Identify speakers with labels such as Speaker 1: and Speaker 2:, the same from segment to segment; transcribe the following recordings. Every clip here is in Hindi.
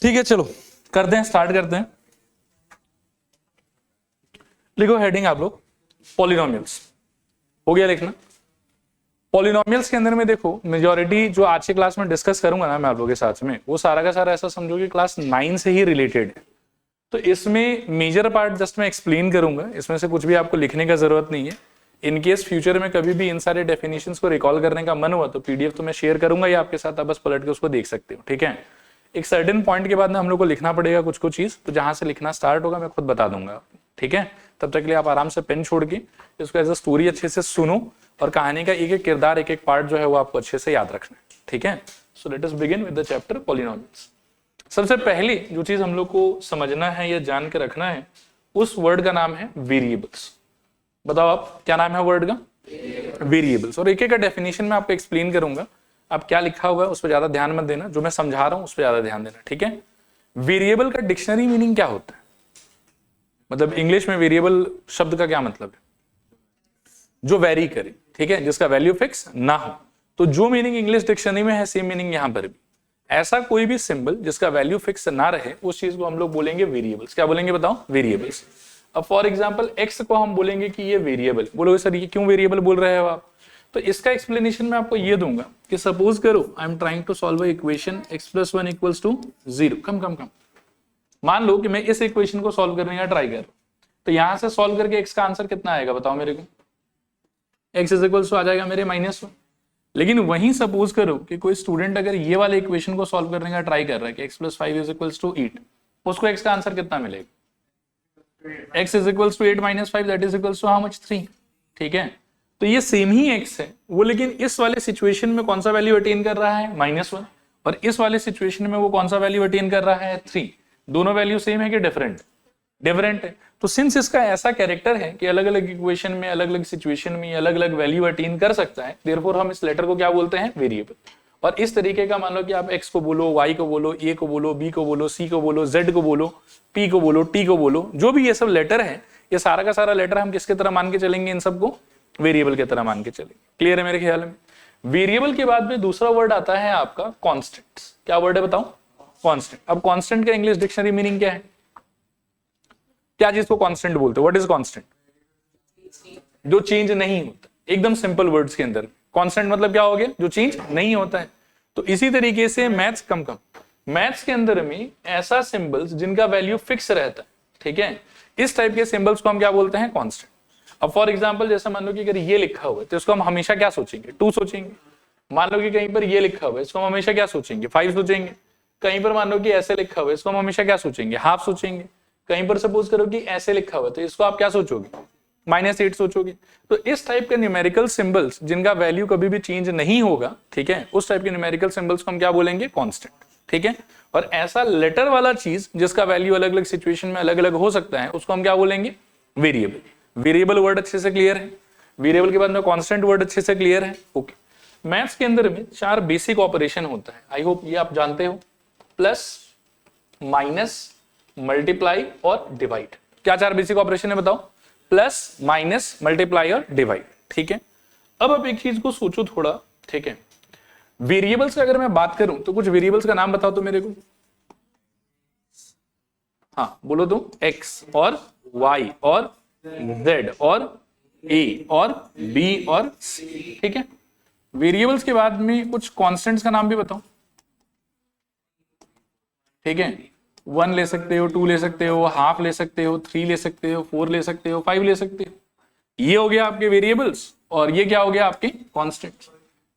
Speaker 1: ठीक है, चलो करते हैं, स्टार्ट करते हैं। लिखो हेडिंग आप लोग, पॉलिनोमियल्स। हो गया लिखना। पॉलिनोमियल्स के अंदर में देखो, मेजॉरिटी जो आज की क्लास में डिस्कस करूंगा ना मैं आप लोगों के साथ में, वो सारा का सारा ऐसा समझो कि क्लास 9 से ही रिलेटेड है। तो इसमें मेजर पार्ट जस्ट मैं एक्सप्लेन करूंगा, इसमें से कुछ भी आपको लिखने का जरूरत नहीं है। इन केस फ्यूचर में कभी भी इन सारे डेफिनेशंस को रिकॉल करने का मन हुआ तो पीडीएफ तो मैं शेयर करूंगा ही आपके साथ, आप बस पलट के उसको देख सकते हो। ठीक है, एक सर्टेन पॉइंट के बाद में हम लोग को लिखना पड़ेगा कुछ कुछ चीज, तो जहां से लिखना स्टार्ट होगा मैं खुद बता दूंगा। ठीक है, तब तक के लिए आप आराम से पेन छोड़ के इसको एज अ स्टोरी अच्छे से सुनो, और कहानी का एक एक किरदार, एक एक पार्ट जो है वो आपको अच्छे से याद रखना है। ठीक है, so let us begin with the chapter polynomials. सबसे पहले जो चीज हम लोग को समझना है या जान के रखना है, उस वर्ड का नाम है वेरिएबल्स। बताओ आप, क्या नाम है वर्ड का? वेरिएबल्स। और एक एक का डेफिनेशन में आपको एक्सप्लेन करूंगा, आप क्या लिखा हुआ है उस पर ज्यादा ध्यान मत देना, जो मैं समझा रहा हूं उस पर ज्यादा ध्यान देना। ठीक है, वेरिएबल का डिक्शनरी मीनिंग क्या होता है? मतलब इंग्लिश में वेरिएबल शब्द का क्या मतलब है? जो वेरी करे, ठीक है, जिसका वैल्यू फिक्स ना हो। तो जो मीनिंग इंग्लिश डिक्शनरी में है सेम मीनिंग यहां पर भी। ऐसा कोई भी सिंबल जिसका वैल्यू फिक्स ना रहे, उस चीज को हम लोग बोलेंगे वेरिएबल्स। क्या बोलेंगे बताओ? वेरिएबल्स। अब फॉर एग्जांपल एक्स को हम बोलेंगे कि ये वेरिएबल। बोलोगे सर ये क्यों वेरिएबल बोल रहे हो आप? तो इसका एक्सप्लेनेशन मैं आपको ये दूंगा कि सपोज करो I am trying to solve a equation x + 1 = 0। कम मान लो कि मैं इस इक्वेशन को सॉल्व करने का ट्राई कर रहा हूं, तो यहां से सॉल्व करके x का आंसर कितना आएगा बताओ मेरे को? x = आ जाएगा मेरे -1। लेकिन वहीं सपोज करो कि कोई स्टूडेंट अगर ये वाले इक्वेशन को सॉल्व करने का ट्राई कर रहा है कि x + 5 = 8, उसको x का आंसर कितना मिलेगा? x = 8 - 5 that is equals to how much? 3। ठीक है, तो ये सेम ही x है वो, लेकिन इस वाले सिचुएशन में कौन सा वैल्यू अटेन कर रहा है? -1। और इस वाले सिचुएशन में वो कौन सा वैल्यू अटेन कर रहा है? 3। दोनों वैल्यू सेम है कि डिफरेंट? डिफरेंट है। तो सिंस इसका ऐसा कैरेक्टर है कि अलग अलग इक्वेशन में, अलग अलग सिचुएशन में अलग अलग वैल्यू अटेन कर सकता है, देयरफॉर हम इस लेटर को क्या बोलते हैं? वेरिएबल। और इस तरीके का मान लो कि आप x को बोलो, y को बोलो, a को बोलो, b को बोलो, c को बोलो, z को बोलो, p को बोलो, t को बोलो, जो भी ये सब लेटर है, ये सारा का सारा लेटर हम किसके तरह मान के चलेंगे? इन सबको वेरिएबल की तरह मान के चलेंगे। क्लियर है मेरे ख्याल में? वेरिएबल के बाद में दूसरा वर्ड आता है आपका कांस्टेंट। क्या वर्ड है बताओ? कांस्टेंट। अब कांस्टेंट का इंग्लिश डिक्शनरी मीनिंग क्या है? क्या चीज को कांस्टेंट बोलते हैं? What is constant? जो चेंज नहीं होता। एकदम सिंपल वर्ड्स के अंदर कांस्टेंट मतलब क्या हो गया? जो चेंज नहीं होता है। तो इसी तरीके से मैथ्स मैथ्स के अंदर में ऐसा सिंबल्स जिनका वैल्यू फिक्स रहता है, ठीक है, इस टाइप के सिंबल्स को हम क्या बोलते हैं? कांस्टेंट। अब फॉर एग्जांपल जैसे मान लो कि अगर ये लिखा हुआ है तो इसको हम हमेशा क्या सोचेंगे? 2 सोचेंगे। मान लो कि कहीं पर ये लिखा हुआ है, इसको हम हमेशा क्या सोचेंगे? 5 सोचेंगे। कहीं पर मान लो कि ऐसे लिखा हुआ है, इसको हम हमेशा क्या सोचेंगे? हाफ सोचेंगे। कहीं पर सपोज करो कि ऐसे लिखा हुआ है, तो इसको आप क्या सोचोगे? -8 सोचोगे। तो इस टाइप के न्यूमेरिकल सिंबल्स जिनका वैल्यू कभी भी चेंज नहीं होगा, ठीक है, उस टाइप के न्यूमेरिकल सिंबल्स को हम क्या बोलेंगे? कांस्टेंट। ठीक है, और ऐसा लेटर वाला चीज जिसका वैल्यू अलग अलग सिचुएशन में अलग अलग हो सकता है, उसको हम क्या बोलेंगे? वेरिएबल। वेरिएबल वर्ड अच्छे से क्लियर है? वेरिएबल के बाद में कांस्टेंट वर्ड अच्छे से क्लियर है? ओके। मैथ्स के अंदर में 4 बेसिक ऑपरेशन होता है, आई होप ये आप जानते हो। प्लस, माइनस, मल्टीप्लाई और डिवाइड। क्या 4 बेसिक ऑपरेशन है बताओ? प्लस, माइनस, मल्टीप्लाई और डिवाइड। ठीक है, अब आप एक चीज को सोचो थोड़ा, ठीक है, वेरिएबल्स का अगर मैं बात करूं तो कुछ वेरिएबल्स का नाम बताओ तो मेरे को। हाँ बोलो तो। x और y और z और a और b और c। ठीक है, वेरिएबल्स के बाद में कुछ कांस्टेंट्स का नाम भी बताओ। ठीक है, 1 ले सकते हो, 2 ले सकते हो, हाफ ले सकते हो, 3 ले सकते हो, 4 ले सकते हो, 5 ले सकते हो। ये हो गया आपके वेरिएबल्स, और ये क्या हो गया? आपके कांस्टेंट्स।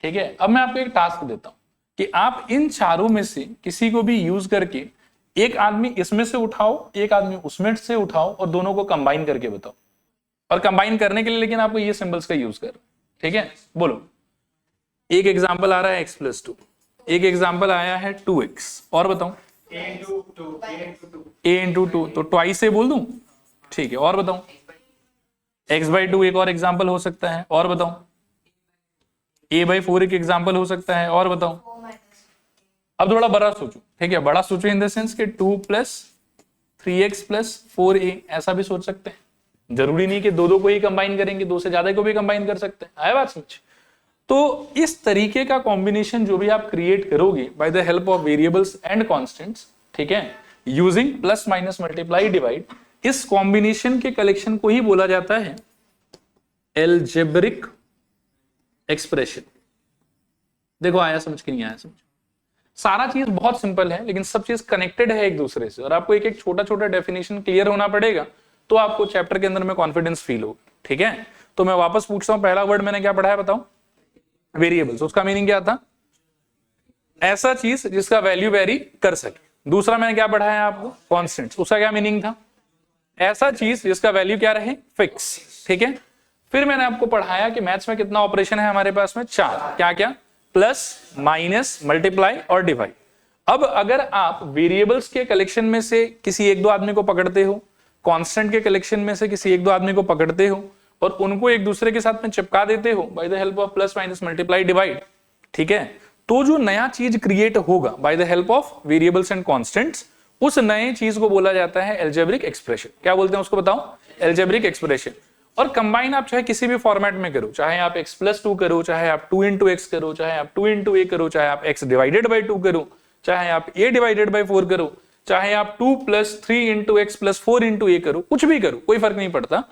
Speaker 1: ठीक है, अब मैं आपको एक टास्क देता हूं कि आप इन चारों में से किसी को भी यूज करके, एक आदमी इसमें से उठाओ, एक आदमी उसमें से उठाओ, और दोनों को कंबाइन करके बताओ। और कंबाइन करने के लिए लेकिन आपको ये सिंबल्स का यूज कर, ठीक है, बोलो। एक एग्जांपल आ रहा है x + 2, एक एग्जांपल आया है 2x, और बताओ a into 2, तो ट्वाइस से बोल दूं? ठीक है, और बताओ x/2 एक और एग्जांपल हो सकता है, और बताओ a/4 एक एग्जांपल हो सकता है, और बताओ। अब थोड़ा बड़ा सोचो, ठीक है, बड़ा सोचो इन द सेंस कि 2 + 3x + 4a, ऐसा भी सोच सकते हैं। जरूरी नहीं कि दो को ही कंबाइन करेंगे, 2 से ज्यादा को भी कंबाइन कर सकते हैं। आया बात समझ? तो इस तरीके का कॉम्बिनेशन जो भी आप क्रिएट करोगे bye the help of variables and constants, ठीक है, using plus minus multiply divide, इस कॉम्बिनेशन के कलेक्शन को ही बोला जाता है एल्जेब्रिक एक्सप्रेशन। देखो आया समझ के नहीं आया समझ? सारा चीज बहुत सिंपल है लेकिन सब चीज कनेक्टेड है एक दूसरे से, और आपको एक एक छोटा छोटा डेफिनेशन क्लियर होना पड़ेगा तो आपको चैप्टर के अंदर में कॉन्फिडेंस फील होगा, ठीक है। तो मैं वापस पूछता हूं, पहला वर्ड मैंने क्या पढ़ा है बताओ? वेरिएबल्स। उसका मीनिंग क्या था? ऐसा चीज जिसका वैल्यू वेरी कर सके। दूसरा मैंने क्या पढ़ा है आपको? कॉन्स्टेंट्स। उसका क्या मीनिंग था? ऐसा चीज जिसका वैल्यू क्या रहे? फिक्स, ठीक है। फिर मैंने आपको पढ़ाया कि मैथ्स में कितना ऑपरेशन है हमारे पास में? 4। क्या क्या? प्लस, माइनस, मल्टीप्लाई और डिवाइड। अब अगर आप वेरिएबल्स के कलेक्शन में से किसी एक दो आदमी को पकड़ते हो, कांस्टेंट के कलेक्शन में से किसी एक दो आदमी को पकड़ते हो और उनको एक दूसरे के साथ में चिपका देते हो bye the help of plus minus multiply divide, ठीक है, तो जो नया चीज क्रिएट होगा bye the help of variables and constants, उस नए चीज को बोला जाता है एल्जेब्रिक एक्सप्रेशन। क्या बोलते हैं उसको बताओ? Algebraic expression. और कंबाइन आप चाहे किसी भी फॉर्मेट में करो, चाहे आप x+2 करो, चाहे आप 2 into x करो, चाहे आप 2 into a करो, चाहे आप x डिवाइडेड बाई 2 करो, चाहे आप a डिवाइडेड बाई 4 करो, चाहे आप 2 + 3 into x + 4 into a करो, कुछ भी करो, कोई फर्क नहीं पड़ता।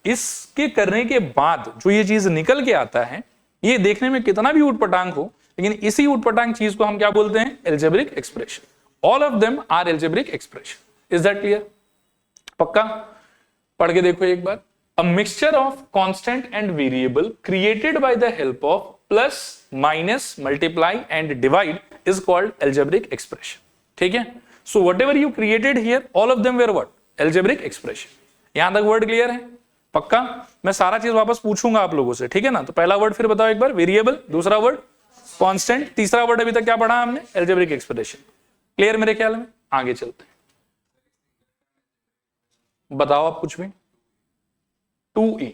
Speaker 1: इसके करने के बाद जो ये चीज निकल के आता है, ये देखने में कितना भी ऊटपटांग हो, लेकिन इसी ऊटपटांग चीज को हम क्या बोलते हैं? Algebraic expression. All of them are algebraic expression. Is that clear? पक्का? पढ़ के देखो एक बार। A mixture of constant and variable created by the help of plus, minus, multiply and divide is called algebraic expression. ठीक है? So whatever you created here, all of them were what? Algebraic expression. यहां तक वर्ड क्लियर है? पक्का? मैं सारा चीज वापस पूछूंगा आप लोगों से, ठीक है ना? तो पहला वर्ड फिर बताओ एक बार, वेरिएबल। दूसरा वर्ड कांस्टेंट। तीसरा वर्ड अभी तक क्या पढ़ा हमने? Algebraic expression. क्लियर मेरे ख्याल में? आगे चलते हैं, बताओ आप कुछ भी। 2e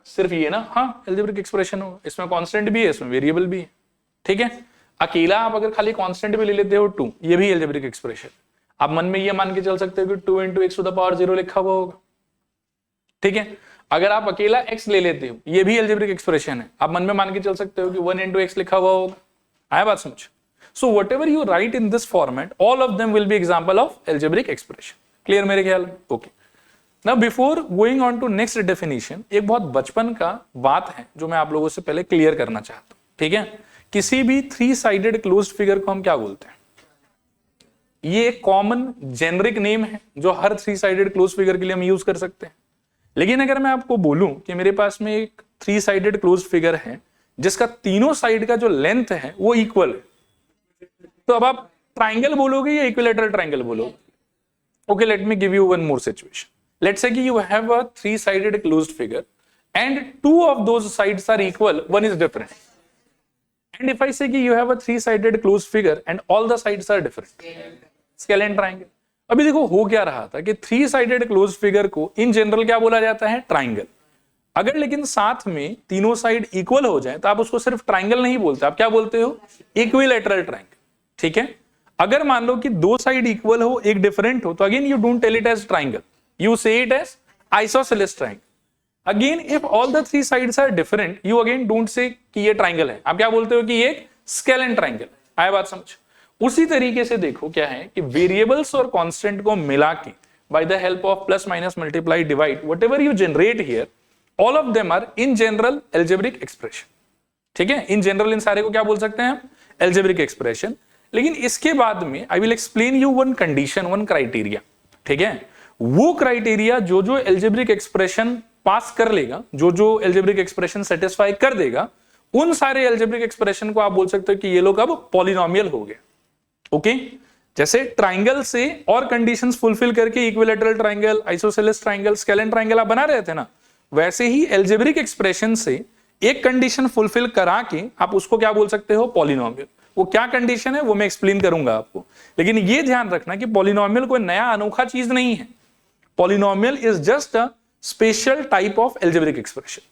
Speaker 1: सिर्फ ये ना? हाँ, एल्जेब्रिक एक्सप्रेशन होगा। इसमें कांस्टेंट भी है, इसमें वेरिएबल भी है, ठीक है। अकेला आप अगर खाली कांस्टेंट भी ले लेते हो 2, ये भी एल्जेब्रिक एक्सप्रेशन। आप मन में ये मान के चल सकते हो कि 2 into x⁻0 लिखा हुआ होगा, ठीक है। अगर आप अकेला x ले लेते हो, ये भी एल्जेब्रिक एक्सप्रेशन है। आप मन में मान के चल सकते हो कि 1 into x लिखा हुआ होगा। आया बात समझ? So what ever you right in this format, all of them will be example of algebraic expression. Clear मेरे ख्याल में? Okay. Now before going on to next definition, एक बहुत बचपन का बात है जो मैं आप लोगों से पहले क्लियर करना चाहता हूं, ठीक है। किसी भी 3 साइडेड क्लोज्ड फिगर को हम क्या बोलते हैं? ये एक कॉमन जेनरिक नेम है जो हर 3 साइडेड क्लोज्ड फिगर के लिए हम यूज कर सकते हैं। लेकिन अगर मैं आपको बोलूं कि मेरे पास में एक 3 साइडेड क्लोज्ड फिगर है जिसका तीनों साइड का जो लेंथ है वो इक्वल है, तो अब आप ट्राइंगल बोलोगे या इक्विलेटरल ट्राइंगल बोलोगे? Okay, let me give you one more situation. Let's say you have a 3-sided closed figure and 2 of those sides are equal, one is different. And if I say you have a 3-sided closed figure and all the sides are different, scalene triangle. अभी देखो हो क्या रहा था कि 3-sided closed figure को in general क्या बोला जाता है? ट्राइंगल। अगर लेकिन साथ में तीनों साइड इक्वल हो जाए तो आप उसको सिर्फ ट्राइंगल नहीं बोलते, आप क्या बोलते हो? इक्विलेटरल ट्राइंगल, ठीक है। अगर मान लो कि 2 साइड इक्वल हो, एक डिफरेंट हो, तो again you don't tell it as triangle, you say it as isosceles triangle. Again, if all the 3 sides are different, you again don't say कि ये triangle है, आप क्या बोलते हो कि ये scalene triangle। आया बात समझ? उसी तरीके से देखो क्या है कि variables और constant को मिला के by the help of plus minus multiply divide whatever you generate here, all of them are in general algebraic expression, ठीक है। in general इन सारे को क्या बोल सकते हैं हम? algebraic expression। लेकिन इसके बाद में I will explain you one condition, one criteria, ठीक है। वो क्राइटेरिया जो जो एल्जेब्रिक एक्सप्रेशन पास कर लेगा, जो जो एल्जेब्रिक एक्सप्रेशन सेटिस्फाई कर देगा, उन सारे एल्जेब्रिक एक्सप्रेशन को आप बोल सकते हो कि ये लोग अब पॉलिनोमियल हो गए। ओके, जैसे ट्राइंगल से और कंडीशंस फुलफिल करके equilateral triangle, isosceles triangle, scalene triangle आप बना रहे थे ना, वैसे ही एल्जेब्रिक एक्सप्रेशन से एक कंडीशन फुलफिल करा के आप उसको क्या बोल सकते हो? पॉलिनोमियल। वो क्या कंडीशन है वो मैं एक्सप्लेन करूंगा आपको, लेकिन ये ध्यान रखना कि पॉलिनोमियल कोई नया अनोखा चीज नहीं है। Polynomial is just a special type of algebraic expression,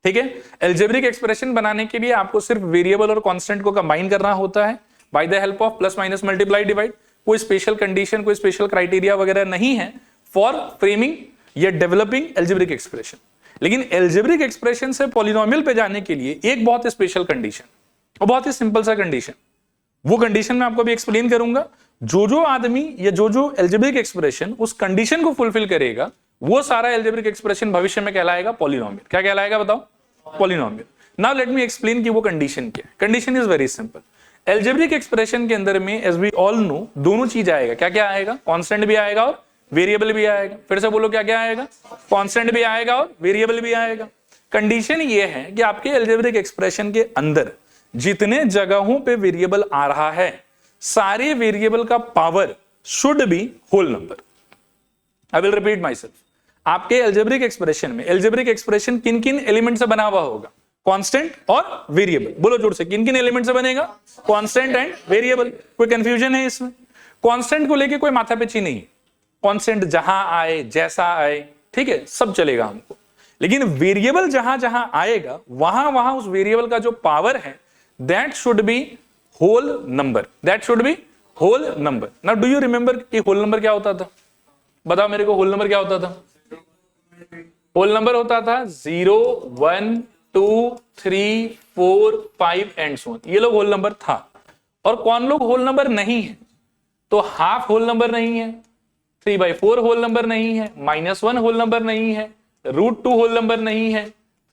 Speaker 1: ठीक है। एल्जेब्रिक एक्सप्रेशन बनाने के लिए आपको सिर्फ वेरिएबल और कांस्टेंट को कंबाइन करना होता है bye the help of plus minus multiply divide. कोई स्पेशल कंडीशन, कोई स्पेशल क्राइटेरिया वगैरह नहीं है फॉर फ्रेमिंग या डेवलपिंग एल्जेब्रिक एक्सप्रेशन। लेकिन एल्जेब्रिक एक्सप्रेशन से पॉलिनोमियल पे जाने के लिए एक बहुत स्पेशल कंडीशन और बहुत ही सिंपल सा कंडीशन, वो कंडीशन मैं आपको अभी एक्सप्लेन करूंगा। जो आदमी या जो एल्जेब्रिक एक्सप्रेशन उस कंडीशन को फुलफिल करेगा वो सारा एल्जेब्रिक एक्सप्रेशन भविष्य में कहलाएगा पॉलिनोमियल। क्या कहलाएगा बताओ? Polynomial. Now let me explain कि वो कंडीशन क्या है। Condition is very simple. Algebraic expression के अंदर में एज वी ऑल नो दोनों चीज आएगा। क्या क्या आएगा? कांस्टेंट भी आएगा और वेरिएबल भी आएगा। फिर से बोलो, क्या क्या आएगा? कांस्टेंट भी आएगा और वेरिएबल भी आएगा। कंडीशन ये है कि आपके एल्जेब्रिक एक्सप्रेशन के अंदर जितने जगहों पे वेरिएबल आ रहा है सारे वेरिएबल का power should be whole number. I will repeat myself. आपके एल्जेब्रिक एक्सप्रेशन में एल्जेब्रिक एक्सप्रेशन किन किन एलिमेंट से बना हुआ होगा? कांस्टेंट और वेरिएबल। बोलो जोर से, किन किन एलिमेंट से बनेगा? Constant and variable. कोई कंफ्यूजन है इसमें? कांस्टेंट को लेके कोई माथापेची नहीं है। कांस्टेंट जहां आए जैसा आए, ठीक है, सब चलेगा हमको। लेकिन वेरिएबल जहां जहां आएगा वहां वहां उस वेरिएबल का जो पावर है that should be whole number. That should be whole number. Now do you remember कि होल नंबर क्या होता था? बताओ मेरे को, होल नंबर क्या होता था? होल नंबर होता था 0 1 2 3 4 5 एंड सो ऑन। ये लोग होल नंबर था। और कौन लोग होल नंबर नहीं है? तो हाफ होल नंबर नहीं है, 3/4 होल नंबर नहीं है, -1 होल नंबर नहीं है, √2 होल नंबर नहीं है,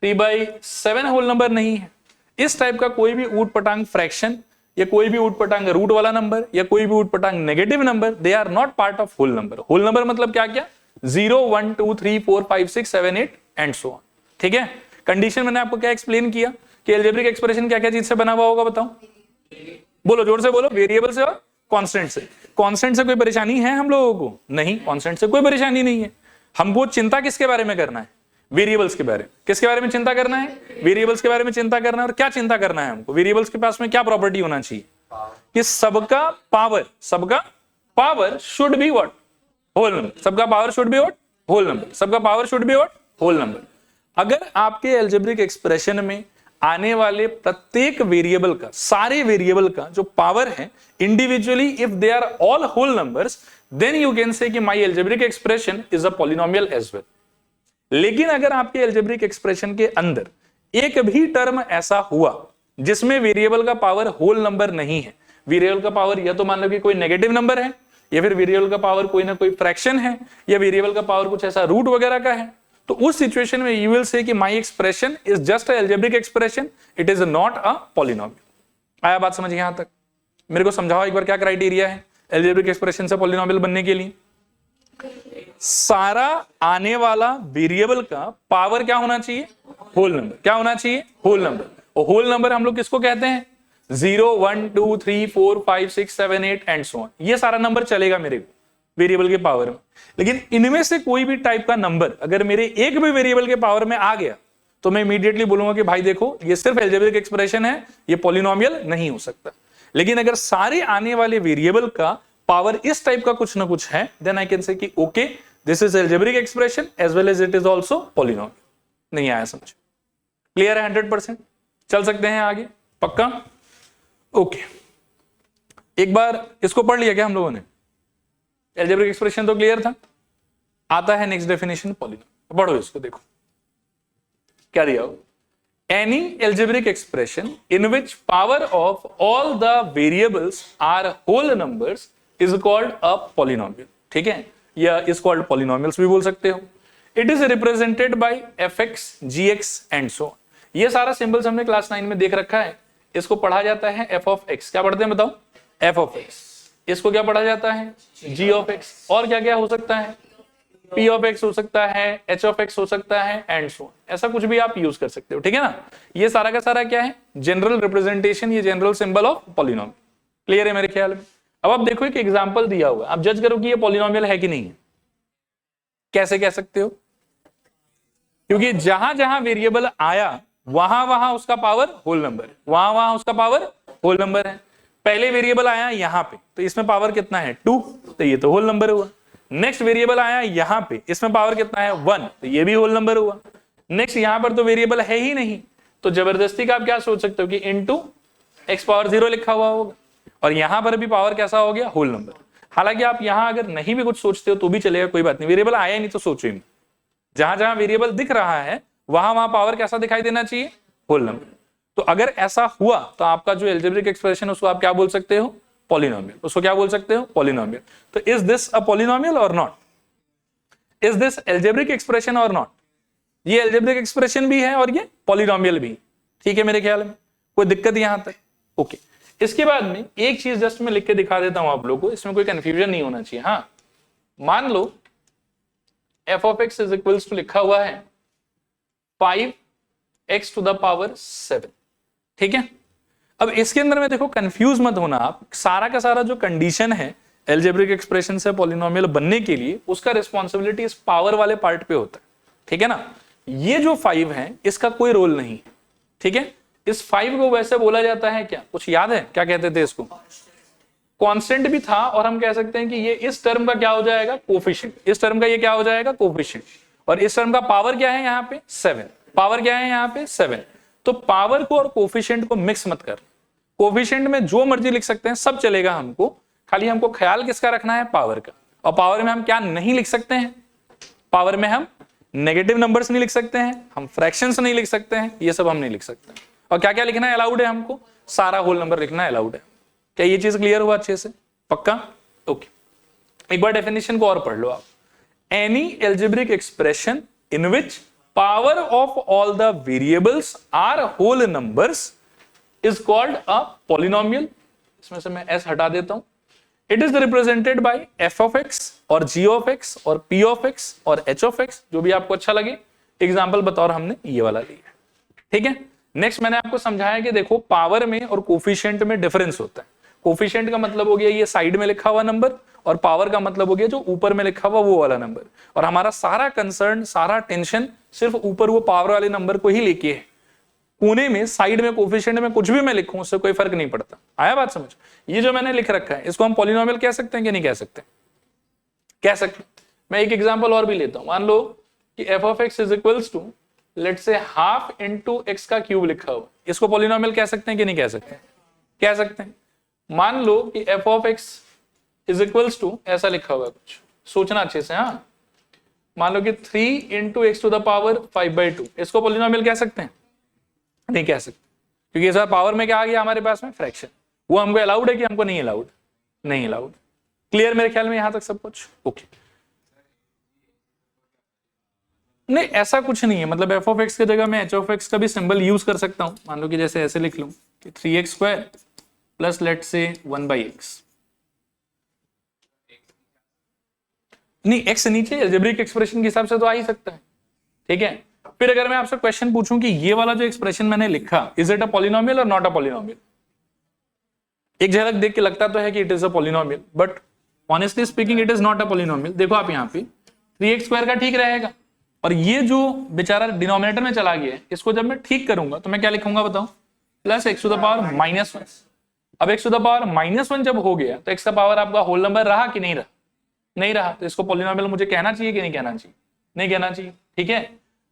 Speaker 1: 3/7 होल नंबर नहीं है। इस टाइप का कोई भी ऊट पटांग फ्रैक्शन या कोई भी ऊट पटांग रूट वाला नंबर या कोई भी ऊट पटांग negative number, they are not part of whole number. Whole number मतलब क्या क्या? 0 1 2 3 4 5 6 7 8 एंड सो ऑन। ठीक है। कंडीशन मैंने आपको क्या एक्सप्लेन किया कि एल्जेब्रिक एक्सप्रेशन क्या क्या चीज से बना हुआ होगा? बताओ, बोलो जोर से बोलो। वेरिएबल से और कांस्टेंट से। कांस्टेंट से कोई परेशानी है हम लोगों को? नहीं, कांस्टेंट से कोई परेशानी नहीं है। हमको चिंता किसके बारे में करना है? वेरिएबल्स के बारे में। किसके बारे में चिंता करना है? वेरिएबल्स के बारे में चिंता करना है। और क्या चिंता करना है हमको? वेरिएबल्स के पास में क्या प्रॉपर्टी होना चाहिए कि सबका power should be what? Whole number. सबका power should be what? Whole number. सबका power should be what? Whole number. अगर आपके एल्जेब्रिक एक्सप्रेशन में आने वाले प्रत्येक वेरिएबल का, सारे वेरिएबल का जो पावर है individually, if they are all whole numbers, then you can say कि my algebraic expression is a polynomial as well. लेकिन अगर आपके एल्जेब्रिक एक्सप्रेशन के अंदर एक भी टर्म ऐसा हुआ जिसमें वेरिएबल का पावर होल नंबर नहीं है, वेरिएबल का पावर या तो मान लो कि कोई नेगेटिव नंबर है, या फिर वेरिएबल का पावर कोई ना कोई फ्रैक्शन है, या वेरिएबल का पावर कुछ ऐसा रूट वगैरह का है, तो उस सिचुएशन में यू विल से कि my expression is just a algebraic expression, it is not a polynomial. आया बात समझ यहां तक? मेरे को समझाओ एक बार क्या क्राइटेरिया है एल्जेब्रिक एक्सप्रेशन से पॉलिनोमियल बनने के लिए? सारा आने वाला वेरिएबल का पावर क्या होना चाहिए? Whole number. क्या होना चाहिए? Whole number. और होल नंबर हम लोग किसको कहते हैं? 0 1 2 3 4 5 6 7 8 एंड सो ऑन। ये सारा नंबर चलेगा मेरे को वेरिएबल के पावर में। लेकिन इनमें से कोई भी टाइप का नंबर अगर मेरे एक भी वेरिएबल के पावर में आ गया तो मैं इमीडिएटली बोलूंगा कि भाई देखो ये सिर्फ एल्जेब्रिक एक्सप्रेशन है, ये पॉलिनोमियल नहीं हो सकता। लेकिन अगर सारे आने वाले वेरिएबल का पावर इस टाइप का कुछ ना कुछ है, देन आई कैन से कि okay this is algebraic expression as well as it is also polynomial. नहीं आया समझ? क्लियर है? 100%? चल सकते हैं आगे? पक्का? ओके। एक बार इसको पढ़ लिया क्या हम लोगों ने? एल्जेब्रिक एक्सप्रेशन तो क्लियर था। आता है नेक्स्ट डेफिनेशन पॉलिनोमियल। पढ़ो इसको, देखो क्या दिया हो। Any algebraic expression in which power of all the variables are whole numbers is called a polynomial. ठीक है, या इज कॉल्ड पॉलिनोमियल्स भी बोल सकते हो। It is represented bye fx, gx and so on. ये सारा सिंबल्स हमने क्लास 9 में देख रखा है। इसको पढ़ा जाता है f of x। क्या पढ़ते हैं बताओ? f of x। इसको क्या पढ़ा जाता है? g of x। और क्या क्या हो सकता है? p of x हो सकता है, h of x हो सकता है एंड सो ऑन। ऐसा कुछ भी आप यूज कर सकते हो। ठीक है ना? ये सारा का सारा क्या है? जनरल रिप्रेजेंटेशन, ये general symbol of polynomial. Clear है मेरे ख्याल में? अब आप देखो एक एग्जांपल दिया हुआ, आप जज करो कि ये पॉलिनोमियल है कि नहीं है। कैसे कह सकते हो? क्योंकि जहां जहां वेरिएबल आया वहां वहां उसका पावर होल नंबर है, वहां वहां उसका पावर होल नंबर है। पहले वेरिएबल आया यहां पे, तो इसमें पावर कितना है? 2, तो ये तो होल नंबर हुआ। नेक्स्ट वेरिएबल आया यहां पे, इसमें पावर कितना है? 1, तो ये भी होल नंबर हुआ। नेक्स्ट यहां पर तो वेरिएबल है ही नहीं, तो जबरदस्ती का आप क्या सोच सकते हो कि इनटू x⁻0 लिखा हुआ होगा। और यहां पर भी पावर कैसा हो गया? Whole number. हालांकि आप यहां अगर नहीं भी कुछ सोचते हो तो भी चलेगा, कोई बात नहीं। वेरिएबल आया नहीं तो सोचो ही। जहां जहां वेरिएबल दिख रहा है वहां पावर कैसा दिखाई देना चाहिए, होल नंबर। तो अगर ऐसा हुआ तो आपका जो एल्जेब्रिक एक्सप्रेशन है उसको आप क्या बोल सकते हो, पॉलिनोमियल। उसको क्या बोल सकते हो, पॉलिनोमियल। तो इज दिस अ पॉलिनोमियल और not, is this algebraic expression और नॉट? ये एल्जेब्रिक एक्सप्रेशन भी है और ये पॉलिनोमियल भी। ठीक है मेरे ख्याल में, कोई दिक्कत यहां तक? ओके। इसके बाद में एक चीज जस्ट मैं लिख के दिखा देता हूं आप लोगों को, इसमें कोई कंफ्यूजन नहीं होना चाहिए। हाँ, मान लो f of x is equals to लिखा हुआ है 5x टू द पावर 7। ठीक है, अब इसके अंदर में देखो कंफ्यूज मत होना आप, सारा का सारा जो कंडीशन है एल्जेब्रिक एक्सप्रेशन से पॉलिनोमियल बनने के लिए, उसका रिस्पॉन्सिबिलिटी इस पावर वाले पार्ट पे होता है। ठीक है ना, ये जो 5 है इसका कोई रोल नहीं। ठीक है, इस 5 को वैसे बोला जाता है क्या, कुछ याद है क्या कहते थे इसको? कांस्टेंट भी था, और हम कह सकते हैं कि ये इस टर्म का क्या हो जाएगा, कोफिशिएंट। इस टर्म का ये क्या हो जाएगा, कोफिशिएंट। और इस टर्म का पावर क्या है यहाँ पे, 7। पावर क्या है यहाँ पे, 7। तो पावर को और कोफिशिएंट को मिक्स मत कर। कोफिशिएंट में जो मर्जी लिख सकते हैं, सब चलेगा हमको, खाली हमको ख्याल किसका रखना है, पावर का। और पावर में हम क्या नहीं लिख सकते हैं, पावर में हम नेगेटिव नंबर्स नहीं लिख सकते हैं, हम फ्रैक्शंस नहीं लिख सकते हैं, ये सब हम नहीं लिख सकते। और क्या क्या लिखना है अलाउड है हमको, सारा होल नंबर लिखना अलाउड है। क्या ये चीज क्लियर हुआ अच्छे से, पक्का? ओके, एक बार डेफिनेशन को और पढ़ लो आप। Any algebraic expression in which power of all the variables are whole numbers is called a polynomial. इसमें से मैं एस हटा देता हूं। It is represented by F of X और जी ऑफ एक्स और पी ऑफ एक्स और एच ऑफ एक्स, जो भी आपको अच्छा लगे। एग्जाम्पल बतौर हमने ये वाला लिया। ठीक है, नेक्स्ट मैंने आपको समझाया कि देखो पावर में और कोफिशिएंट में डिफरेंस होता है। कोफिशिएंट का मतलब हो गया ये साइड में लिखा हुआ नंबर, और पावर का मतलब हो गया जो ऊपर में लिखा हुआ वो वाला नंबर। और हमारा सारा कंसर्न, सारा टेंशन सिर्फ ऊपर वो पावर वाले नंबर को ही लेके है। कोने में, साइड में, कोफिशिएंट में कुछ भी मैं लिखूं उससे कोई फर्क नहीं पड़ता। आया बात समझ? ये जो मैंने लिख रखा है इसको हम पॉलिनोमियल कह सकते हैं कि नहीं कह सकते? कह सकते। मैं एक एग्जांपल और भी लेता हूं। मान लो कि f of x is equals to let say half into X का क्यूब लिखा हुआ, इसको पॉलिनोमियल कह सकते हैं कि नहीं कह सकते? कह सकते हैं। मान लो कि f of x is equals to ऐसा लिखा हुआ है कुछ, सोचना अच्छे से। हाँ, मान लो कि 3 into x to the power 5/2, इसको पॉलिनोमियल कह सकते हैं? नहीं कह सकते, क्योंकि इस बार पावर में क्या आ गया हमारे पास में, फ्रैक्शन। वो हमको अलाउड है कि हमको नहीं अलाउड? नहीं अलाउड। क्लियर मेरे ख्याल में यहां तक सब कुछ? ओके। नहीं, ऐसा कुछ नहीं है। मतलब एफ ऑफ एक्स की जगह मैं एच ऑफ एक्स का भी सिंबल यूज कर सकता हूं। मान लो कि जैसे ऐसे लिख लूं कि 3x² प्लस लेट से 1/x। नहीं, एक्स नीचे एल्जेब्रिक एक्सप्रेशन के हिसाब से तो आ ही सकता है। ठीक है, फिर अगर मैं आपसे क्वेश्चन पूछूं कि ये वाला जो एक्सप्रेशन मैंने लिखा, इज इट अ पॉलिनोमियल और नॉट अ पॉलिनोमियल? एक झलक देख के लगता तो है कि it is a polynomial, but honestly speaking it is not a polynomial. देखो आप यहाँ पे 3x² का ठीक रहेगा, और ये जो बेचारा डिनोमिनेटर में चला गया है, इसको जब मैं ठीक करूंगा तो मैं क्या लिखूंगा बताओ, plus x to the power -1। अब x टू द पावर -1 जब हो गया तो x का पावर आपका होल नंबर रहा कि नहीं रहा? नहीं रहा। तो इसको पॉलिनोमियल मुझे कहना चाहिए कि नहीं कहना चाहिए? नहीं कहना चाहिए। ठीक है,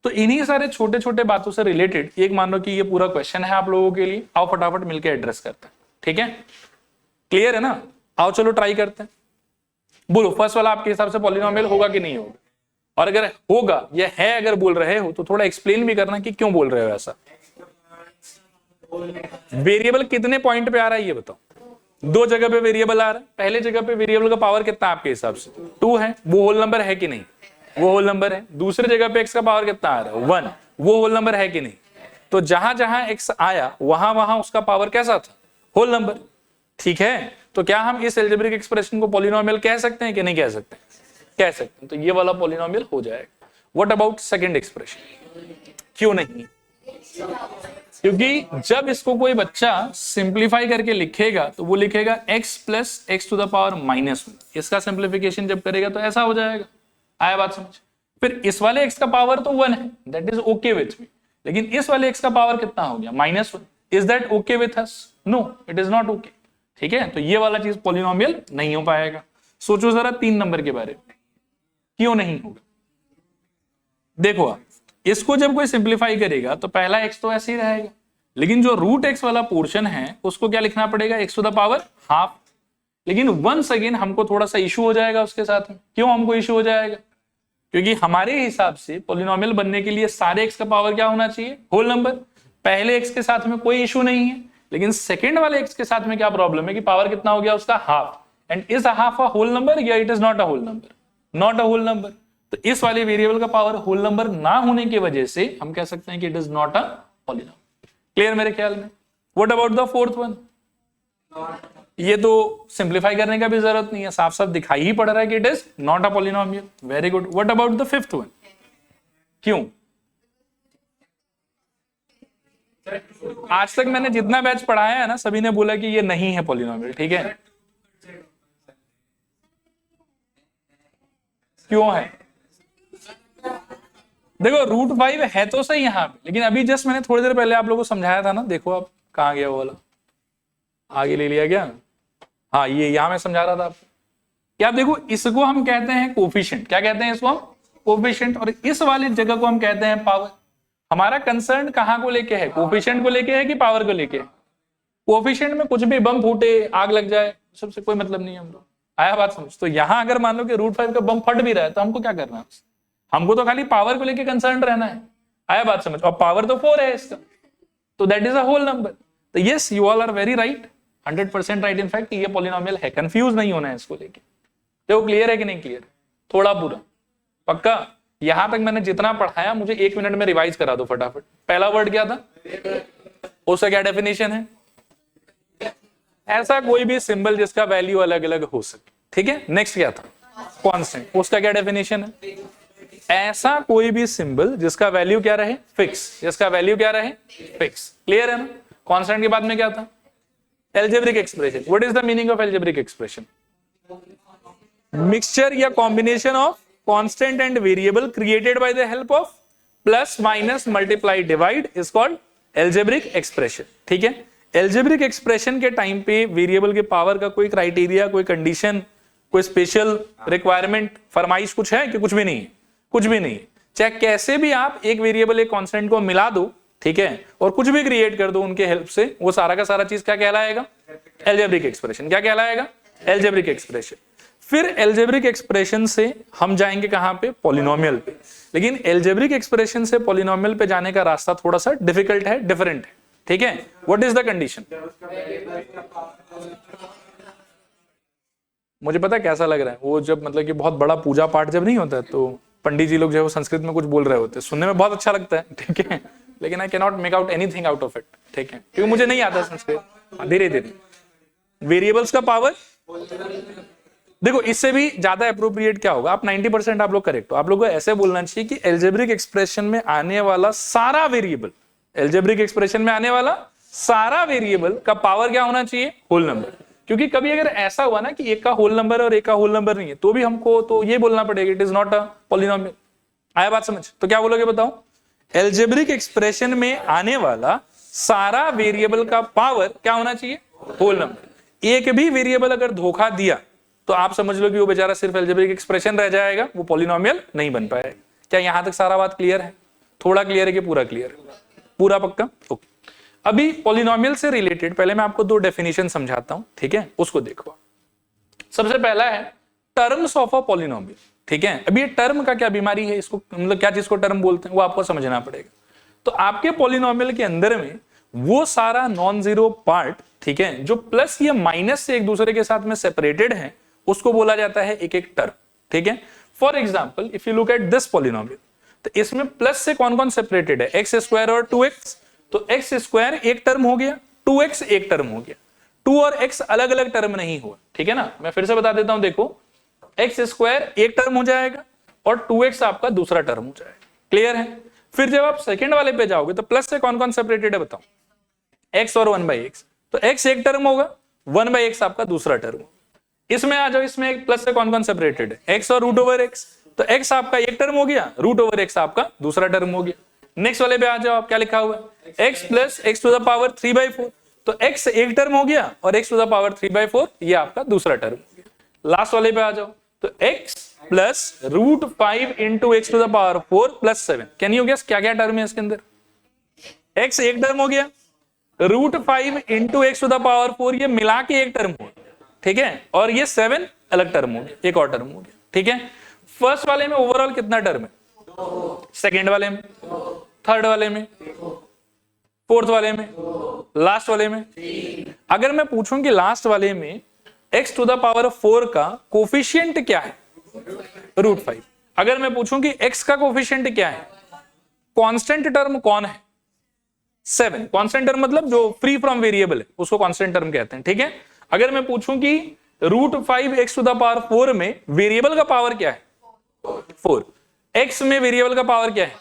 Speaker 1: तो इन्हीं सारे छोटे छोटे बातों से रिलेटेड एक मान लो कि ये पूरा क्वेश्चन है आप लोगों के लिए। आओ फटाफट मिलकर एड्रेस करते हैं। ठीक है, क्लियर है ना? आओ चलो ट्राई करते हैं। बोलो फर्स्ट वाला आपके हिसाब से पॉलिनोमियल होगा कि नहीं होगा? और अगर होगा या है अगर बोल रहे हो तो थोड़ा एक्सप्लेन भी करना कि क्यों बोल रहे हो ऐसा। वेरिएबल कितने पॉइंट पे आ रहा है ये बताओ। 2 जगह पे वेरिएबल आ रहा है। पहले जगह पे वेरिएबल का पावर कितना आपके हिसाब से? 2 है, वो होल नंबर है कि नहीं? वो होल नंबर है। दूसरे जगह पे x का पावर कितना आ रहा है? 1, वो होल नंबर है कि नहीं? तो जहां जहां x आया वहां वहां उसका पावर कैसा था? Whole number. ठीक है, तो क्या हम इस एल्जेब्रिक एक्सप्रेशन को पॉलिनोमियल कह सकते हैं कि नहीं कह सकते? कह सकते हैं। तो ये वाला पॉलिनोमियल हो जाएगा। What about second expression? क्यों नहीं? क्योंकि जब इसको कोई बच्चा सिंप्लीफाई करके लिखेगा तो वो लिखेगा x plus x to the power -1। इसका सिंप्लीफिकेशन जब करेगा तो ऐसा हो जाएगा। आया बात समझ? फिर इस वाले x का पावर तो 1 है, that is okay with me. लेकिन इस वाले x का पावर कितना हो गया? -1। Is that okay with us? No, it is not okay. ठीक है, तो ये वाला चीज पॉलिनोमियल नहीं हो पाएगा। सोचो जरा 3 नंबर के बारे में, क्यों नहीं होगा? देखो आप, इसको जब कोई सिंप्लीफाई करेगा तो पहला x तो ऐसे ही रहेगा, लेकिन जो रूट x वाला पोर्शन है उसको क्या लिखना पड़ेगा? x to the power half. लेकिन वंस अगेन हमको थोड़ा सा इशू हो जाएगा उसके साथ में। क्यों हमको इशू हो जाएगा? क्योंकि हमारे हिसाब से पॉलिनोमियल बनने के लिए सारे x का पावर क्या होना चाहिए, होल नंबर। पहले x के साथ में कोई इशू नहीं है, लेकिन सेकंड वाले x के साथ में क्या प्रॉब्लम है कि पावर कितना हो गया उसका, half. And is half a whole number या it is not a whole number, not a whole number. तो इस वाले वेरिएबल का पावर होल नंबर ना होने की वजह से हम कह सकते हैं कि it is not a polynomial. Clear मेरे ख्याल में। What about the fourth one? ये तो सिंप्लीफाई करने का भी जरूरत नहीं है, साफ साफ दिखाई ही पड़ रहा है कि it is not a polynomial. Very good. What about the fifth one? क्यों? आज तक मैंने जितना बैच पढ़ाया है ना, सभी ने बोला कि ये नहीं है पॉलिनोमियल। ठीक है, क्यों है? देखो √5 है तो सही यहाँ पे, लेकिन अभी जस्ट मैंने थोड़ी देर पहले आप लोगों को समझाया था ना, देखो आप कहाँ गया वो वाला, आगे ले लिया क्या? हाँ, ये यहां मैं समझा रहा था आपको कि आप देखो, इसको हम कहते हैं कोफिशिएंट। क्या कहते हैं इसको हम? कोफिशिएंट। और इस वाली जगह को हम कहते हैं पावर। हमारा कंसर्न कहाँ को लेके है, कोफिशिएंट को लेके है कि पावर को लेके है? कोफिशिएंट में कुछ भी बम फूटे, आग लग जाए, सबसे कोई मतलब नहीं है हम लोग। आया बात समझ? तो यहां अगर मान लो कि √5 का बम फट भी रहा है तो हमको क्या करना है? हमको तो खाली पावर को लेके कंसर्न रहना है। आया बात समझ? और पावर तो 4 है इसका, तो that is a whole number. तो yes, you all are very right, 100% right. In fact ये पॉलिनोमियल है, कंफ्यूज नहीं होना है इसको लेके। तो क्लियर है कि नहीं क्लियर? थोड़ा पूरा पक्का? यहां तक मैंने जितना पढ़ाया, मुझे 1 मिनट में रिवाइज करा दो फटाफट। पहला वर्ड क्या था, उसका क्या डेफिनेशन है? ऐसा कोई भी सिंबल जिसका वैल्यू अलग अलग हो सके। ठीक है, नेक्स्ट क्या था? कांस्टेंट। उसका क्या डेफिनेशन है? ऐसा कोई भी सिंबल जिसका वैल्यू क्या रहे, फिक्स। जिसका वैल्यू क्या रहे, फिक्स। क्लियर है ना? कांस्टेंट के बाद में क्या था? Algebraic expression. What is the meaning of algebraic expression? Mixture या combination of constant and variable created by the help of plus minus multiply divide is called algebraic expression. ठीक है, एल्जेब्रिक एक्सप्रेशन के टाइम पे वेरिएबल के पावर का कोई क्राइटेरिया, कोई कंडीशन, कोई स्पेशल रिक्वायरमेंट, फरमाइश कुछ है कि कुछ भी नहीं है? कुछ भी नहीं। चाहे कैसे भी आप एक वेरिएबल एक कांस्टेंट को मिला दो, ठीक है, और कुछ भी क्रिएट कर दो उनके हेल्प से, वो सारा का सारा चीज क्या कहलाएगा? Algebraic expression. क्या कहलाएगा? Algebraic expression. फिर एल्जेब्रिक एक्सप्रेशन से हम जाएंगे कहां पे? पॉलिनोमियल पे। लेकिन एल्जेब्रिक एक्सप्रेशन से पॉलिनोमियल पे जाने का रास्ता थोड़ा सा डिफिकल्ट है, डिफरेंट है। ठीक है, व्हाट इज द कंडीशन? मुझे पता है कैसा लग रहा है वो, जब मतलब कि बहुत बड़ा पूजा पाठ जब नहीं होता है तो पंडित जी लोग जो है वो संस्कृत में कुछ बोल रहे होते हैं, सुनने में बहुत अच्छा लगता है। ठीक है, लेकिन I can not make out anything out of it. ठीक है, क्योंकि मुझे नहीं आता संस्कृत। धीरे धीरे वेरिएबल्स का पावर, देखो इससे भी ज्यादा अप्रोप्रिएट क्या होगा, आप 90% आप लोग करेक्ट हो। आप लोग को ऐसे बोलना चाहिए कि एल्जेब्रिक एक्सप्रेशन में आने वाला सारा वेरिएबल, एल्जेब्रिक एक्सप्रेशन में आने वाला सारा वेरिएबल का पावर क्या होना चाहिए? Whole number. क्योंकि कभी अगर ऐसा हुआ ना कि एक का होल नंबर और एक का होल नंबर नहीं है, तो भी हमको तो ये बोलना पड़ेगा it is not a polynomial. आया बात समझ? तो क्या बोलोगे बताओ? एल्जेब्रिक एक्सप्रेशन में आने वाला सारा वेरिएबल का पावर क्या होना चाहिए? Whole number. एक भी वेरिएबल अगर धोखा दिया तो आप समझ लो कि वो बेचारा सिर्फ एल्जेब्रिक एक्सप्रेशन रह जाएगा, वो पॉलिनोमियल नहीं बन पाएगा। क्या यहां तक सारा बात क्लियर है? थोड़ा क्लियर है कि पूरा क्लियर है? पूरा पक्का? ओके। अभी पॉलिनोमियल से रिलेटेड पहले मैं आपको 2 डेफिनेशन समझाता हूं। ठीक है, उसको देखो। सबसे पहला है टर्म्स ऑफ अ पॉलिनोमियल। ठीक है, अभी ये टर्म का क्या बीमारी है, इसको मतलब क्या चीज को टर्म बोलते हैं वो आपको समझना पड़ेगा। तो आपके पॉलिनोमियल के अंदर में वो सारा नॉन जीरो पार्ट, ठीक है, जो प्लस या माइनस से एक दूसरे के साथ में सेपरेटेड है, उसको बोला जाता है एक एक टर्म। ठीक है, for example if you look at this polynomial, तो इसमें प्लस से कौन कौन सेपरेटेड है? x² और 2x। तो x² एक टर्म हो गया, 2x एक टर्म हो गया। 2 और x अलग अलग टर्म नहीं हुआ। ठीक है ना, मैं फिर से बता देता हूं, देखो x² एक टर्म हो जाएगा और 2x आपका दूसरा टर्म हो जाएगा। क्लियर है? फिर जब आप सेकंड वाले पे जाओगे तो प्लस से कौन कौन सेपरेटेड है बताओ? x और 1/x। तो x एक टर्म होगा, 1/x आपका दूसरा टर्म। इसमें आ जाओ, इसमें एक प्लस से कौन कौन सेपरेटेड है? x और √x। तो x आपका एक टर्म हो गया, √x आपका दूसरा टर्म हो गया। नेक्स्ट वाले पे आ जाओ, आप क्या लिखा हुआ है? x + x⁴ 3/4। तो x एक टर्म हो गया और x⁴ 3/4 ये आपका दूसरा टर्म हो गया। लास्ट वाले पे आ जाओ, तो x + √5 × x⁴ + 7। Can you guess क्या क्या टर्म है इसके अंदर? x एक टर्म हो गया, √5 × x⁴ ये मिला के एक टर्म हो, ठीक है, और ये 7 अलग टर्म हो गया, एक और टर्म हो गया। ठीक है, फर्स्ट वाले में ओवरऑल कितना टर्म है? सेकेंड वाले में, थर्ड वाले में, फोर्थ वाले में, लास्ट वाले में। अगर मैं पूछूं कि लास्ट वाले में x टू द पावर 4 का कोफिशिएंट क्या है? √5। अगर मैं पूछूं कि x का कोफिशिएंट क्या है, कांस्टेंट टर्म कौन है? 7। कांस्टेंट टर्म मतलब जो फ्री फ्रॉम वेरिएबल है उसको कांस्टेंट टर्म कहते हैं, ठीक है। अगर मैं पूछूं कि √5 x टू द पावर 4 में वेरिएबल का पावर क्या है? 4। x में वेरिएबल का पावर क्या है?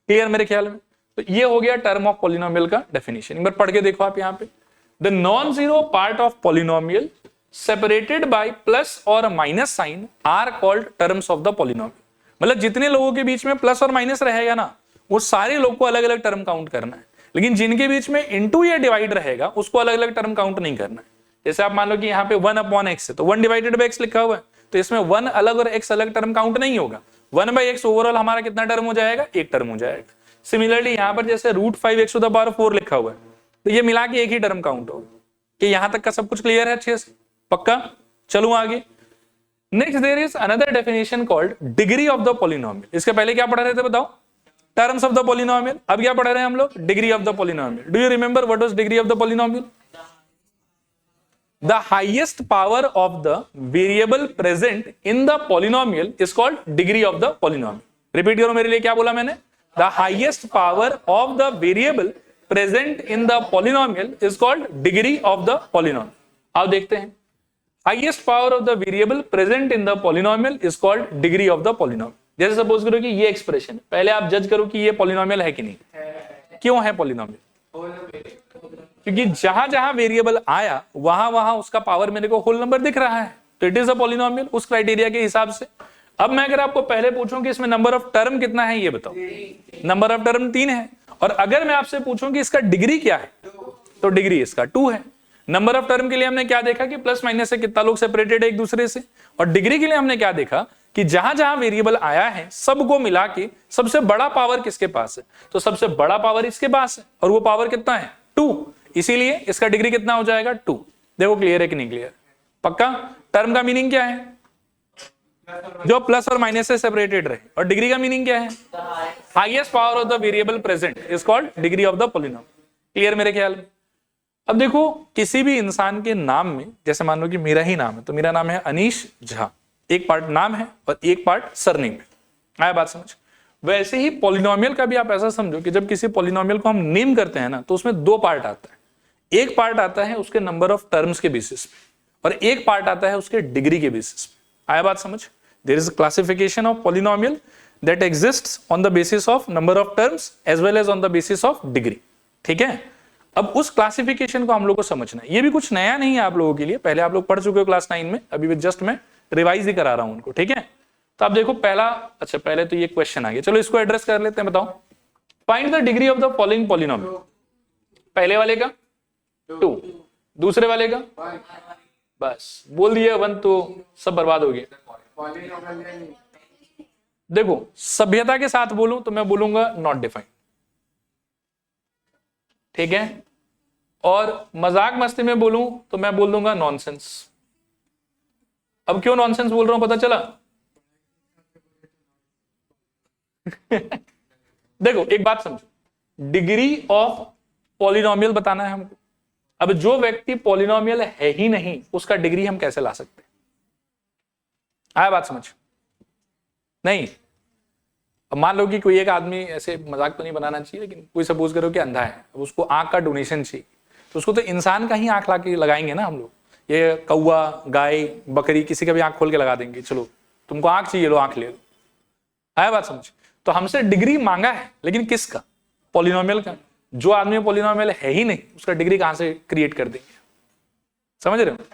Speaker 1: क्लियर मेरे ख्याल में? तो ये हो गया टर्म ऑफ पॉलिनोमियल का डेफिनेशन। एक बार पढ़ के देखो आप यहां पे, the non zero part of polynomial separated by plus और minus sign are called terms of the polynomial. मतलब जितने लोगों के बीच में प्लस और माइनस रहेगा ना, वो सारे लोग को अलग अलग टर्म काउंट करना है, लेकिन जिनके बीच में इंटू या डिवाइड रहेगा उसको अलग अलग टर्म काउंट नहीं करना है। जैसे आप मान लो कि यहाँ पे 1/x है तो 1 डिवाइडेड बाय x लिखा हुआ है, तो इसमें 1 अलग और x अलग टर्म काउंट नहीं होगा। 1/x ओवरऑल हमारा कितना टर्म हो जाएगा? एक टर्म हो जाएगा। सिमिलरली यहाँ पर जैसे √5 x टू द पावर 4 लिखा हुआ है, तो ये मिला के एक ही टर्म काउंट होगा। कि यहां तक का सब कुछ क्लियर है अच्छे से? पक्का? चलूं आगे। Next there is another definition called degree of the polynomial. इसके पहले क्या पढ़ रहे थे बताओ? Terms of the polynomial. अब क्या पढ़ रहे हैं हम लोग? Degree of the polynomial. Do you remember what was degree of the polynomial? The highest power of the variable present in the polynomial is called degree of the polynomial. Repeat करो मेरे लिए, क्या बोला मैंने? The highest power of the variable present in the polynomial is called degree of the polynomial. अब देखते हैं, highest power of the variable present in the polynomial is called degree of the polynomial. जैसे सपोज करो कि ये एक्सप्रेशन, पहले आप जज करो कि ये पॉलिनोमियल है कि नहीं। क्यों है पॉलिनोमियल? क्योंकि जहां जहां वेरिएबल आया वहां वहां उसका पावर मेरे को होल नंबर दिख रहा है, तो इट इज अ पॉलिनोमियल उस क्राइटेरिया के हिसाब से। अब मैं अगर आपको पहले पूछूं कि इसमें नंबर ऑफ टर्म कितना है, ये बताओ। नंबर ऑफ टर्म 3 है। और अगर मैं आपसे पूछूं कि इसका डिग्री क्या है, तो डिग्री इसका 2 है। नंबर ऑफ टर्म के लिए हमने क्या देखा कि प्लस माइनस से कितना लोग सेपरेटेड है एक दूसरे से, और डिग्री के लिए हमने क्या देखा कि जहां जहां वेरिएबल आया है सबको मिला के सबसे बड़ा पावर किसके पास है, तो सबसे बड़ा पावर इसके पास है, और वो पावर कितना है? 2। इसीलिए इसका डिग्री कितना हो जाएगा? 2। देखो क्लियर है कि नहीं क्लियर? पक्का? टर्म का मीनिंग क्या है? जो प्लस और माइनस से सेपरेटेड रहे। और डिग्री का मीनिंग क्या है? Highest power of the variable present is called degree of the polynomial. Clear मेरे ख्याल में? अब देखो, किसी भी इंसान के नाम में, जैसे मान लो कि मेरा ही नाम है, तो मेरा नाम है अनीश झा, एक पार्ट नाम है और एक पार्ट सरनेम है। आया बात समझ? वैसे ही पॉलिनोमियल का भी आप ऐसा समझो कि जब किसी पॉलिनोमियल को हम नेम करते हैं ना, तो उसमें 2 पार्ट आता है। एक पार्ट आता है उसके नंबर ऑफ टर्म्स के बेसिस पे, और एक पार्ट आता है उसके डिग्री के बेसिस पे। आया बात समझ? There is classification of polynomial that exists on the basis of number of terms as well as on the basis of degree. ठीक है? अब उस क्लासिफिकेशन को हम लोग को समझना है। ये भी कुछ नया नहीं है आप लोगों के लिए, पहले आप लोग पढ़ चुके हो क्लास 9 में, अभी जस्ट मैं रिवाइज ही करा रहा हूं उनको। ठीक है? तो आप देखो पहला, अच्छा पहले तो ये क्वेश्चन आ गया, चलो इसको एड्रेस कर लेते हैं। बताओ, find the degree of the following polynomial. पहले वाले का 2, दूसरे वाले का, बस बोल दिया 1 तो सब बर्बाद हो गया। देखो सभ्यता के साथ बोलूं तो मैं बोलूंगा नॉट डिफाइंड। ठीक है? और मजाक मस्ती में बोलूं तो मैं बोल दूंगा नॉनसेंस। अब क्यों नॉनसेंस बोल रहा हूं पता चला? देखो एक बात समझो, डिग्री ऑफ पॉलिनोमियल बताना है हमको। अब जो व्यक्ति पॉलिनोमियल है ही नहीं उसका डिग्री हम कैसे ला सकते हैं? आया बात समझ? नहीं। अब मान लो कि कोई एक आदमी, ऐसे मजाक तो नहीं बनाना चाहिए, लेकिन कोई सपोज करो कि अंधा है, अब उसको आंख का डोनेशन चाहिए, तो उसको तो इंसान का ही आंख ला के लगाएंगे ना हम लोग। ये कौवा, गाय, बकरी, किसी का भी आंख खोल के लगा देंगे, चलो तुमको आंख चाहिए, लो आंख ले लो। आया बात समझ? तो हमसे डिग्री मांगा है, लेकिन किसका? पॉलिनोमियल का। जो आदमी पॉलिनोमियल है ही नहीं उसका डिग्री कहां से क्रिएट कर देंगे? समझ रहे हो?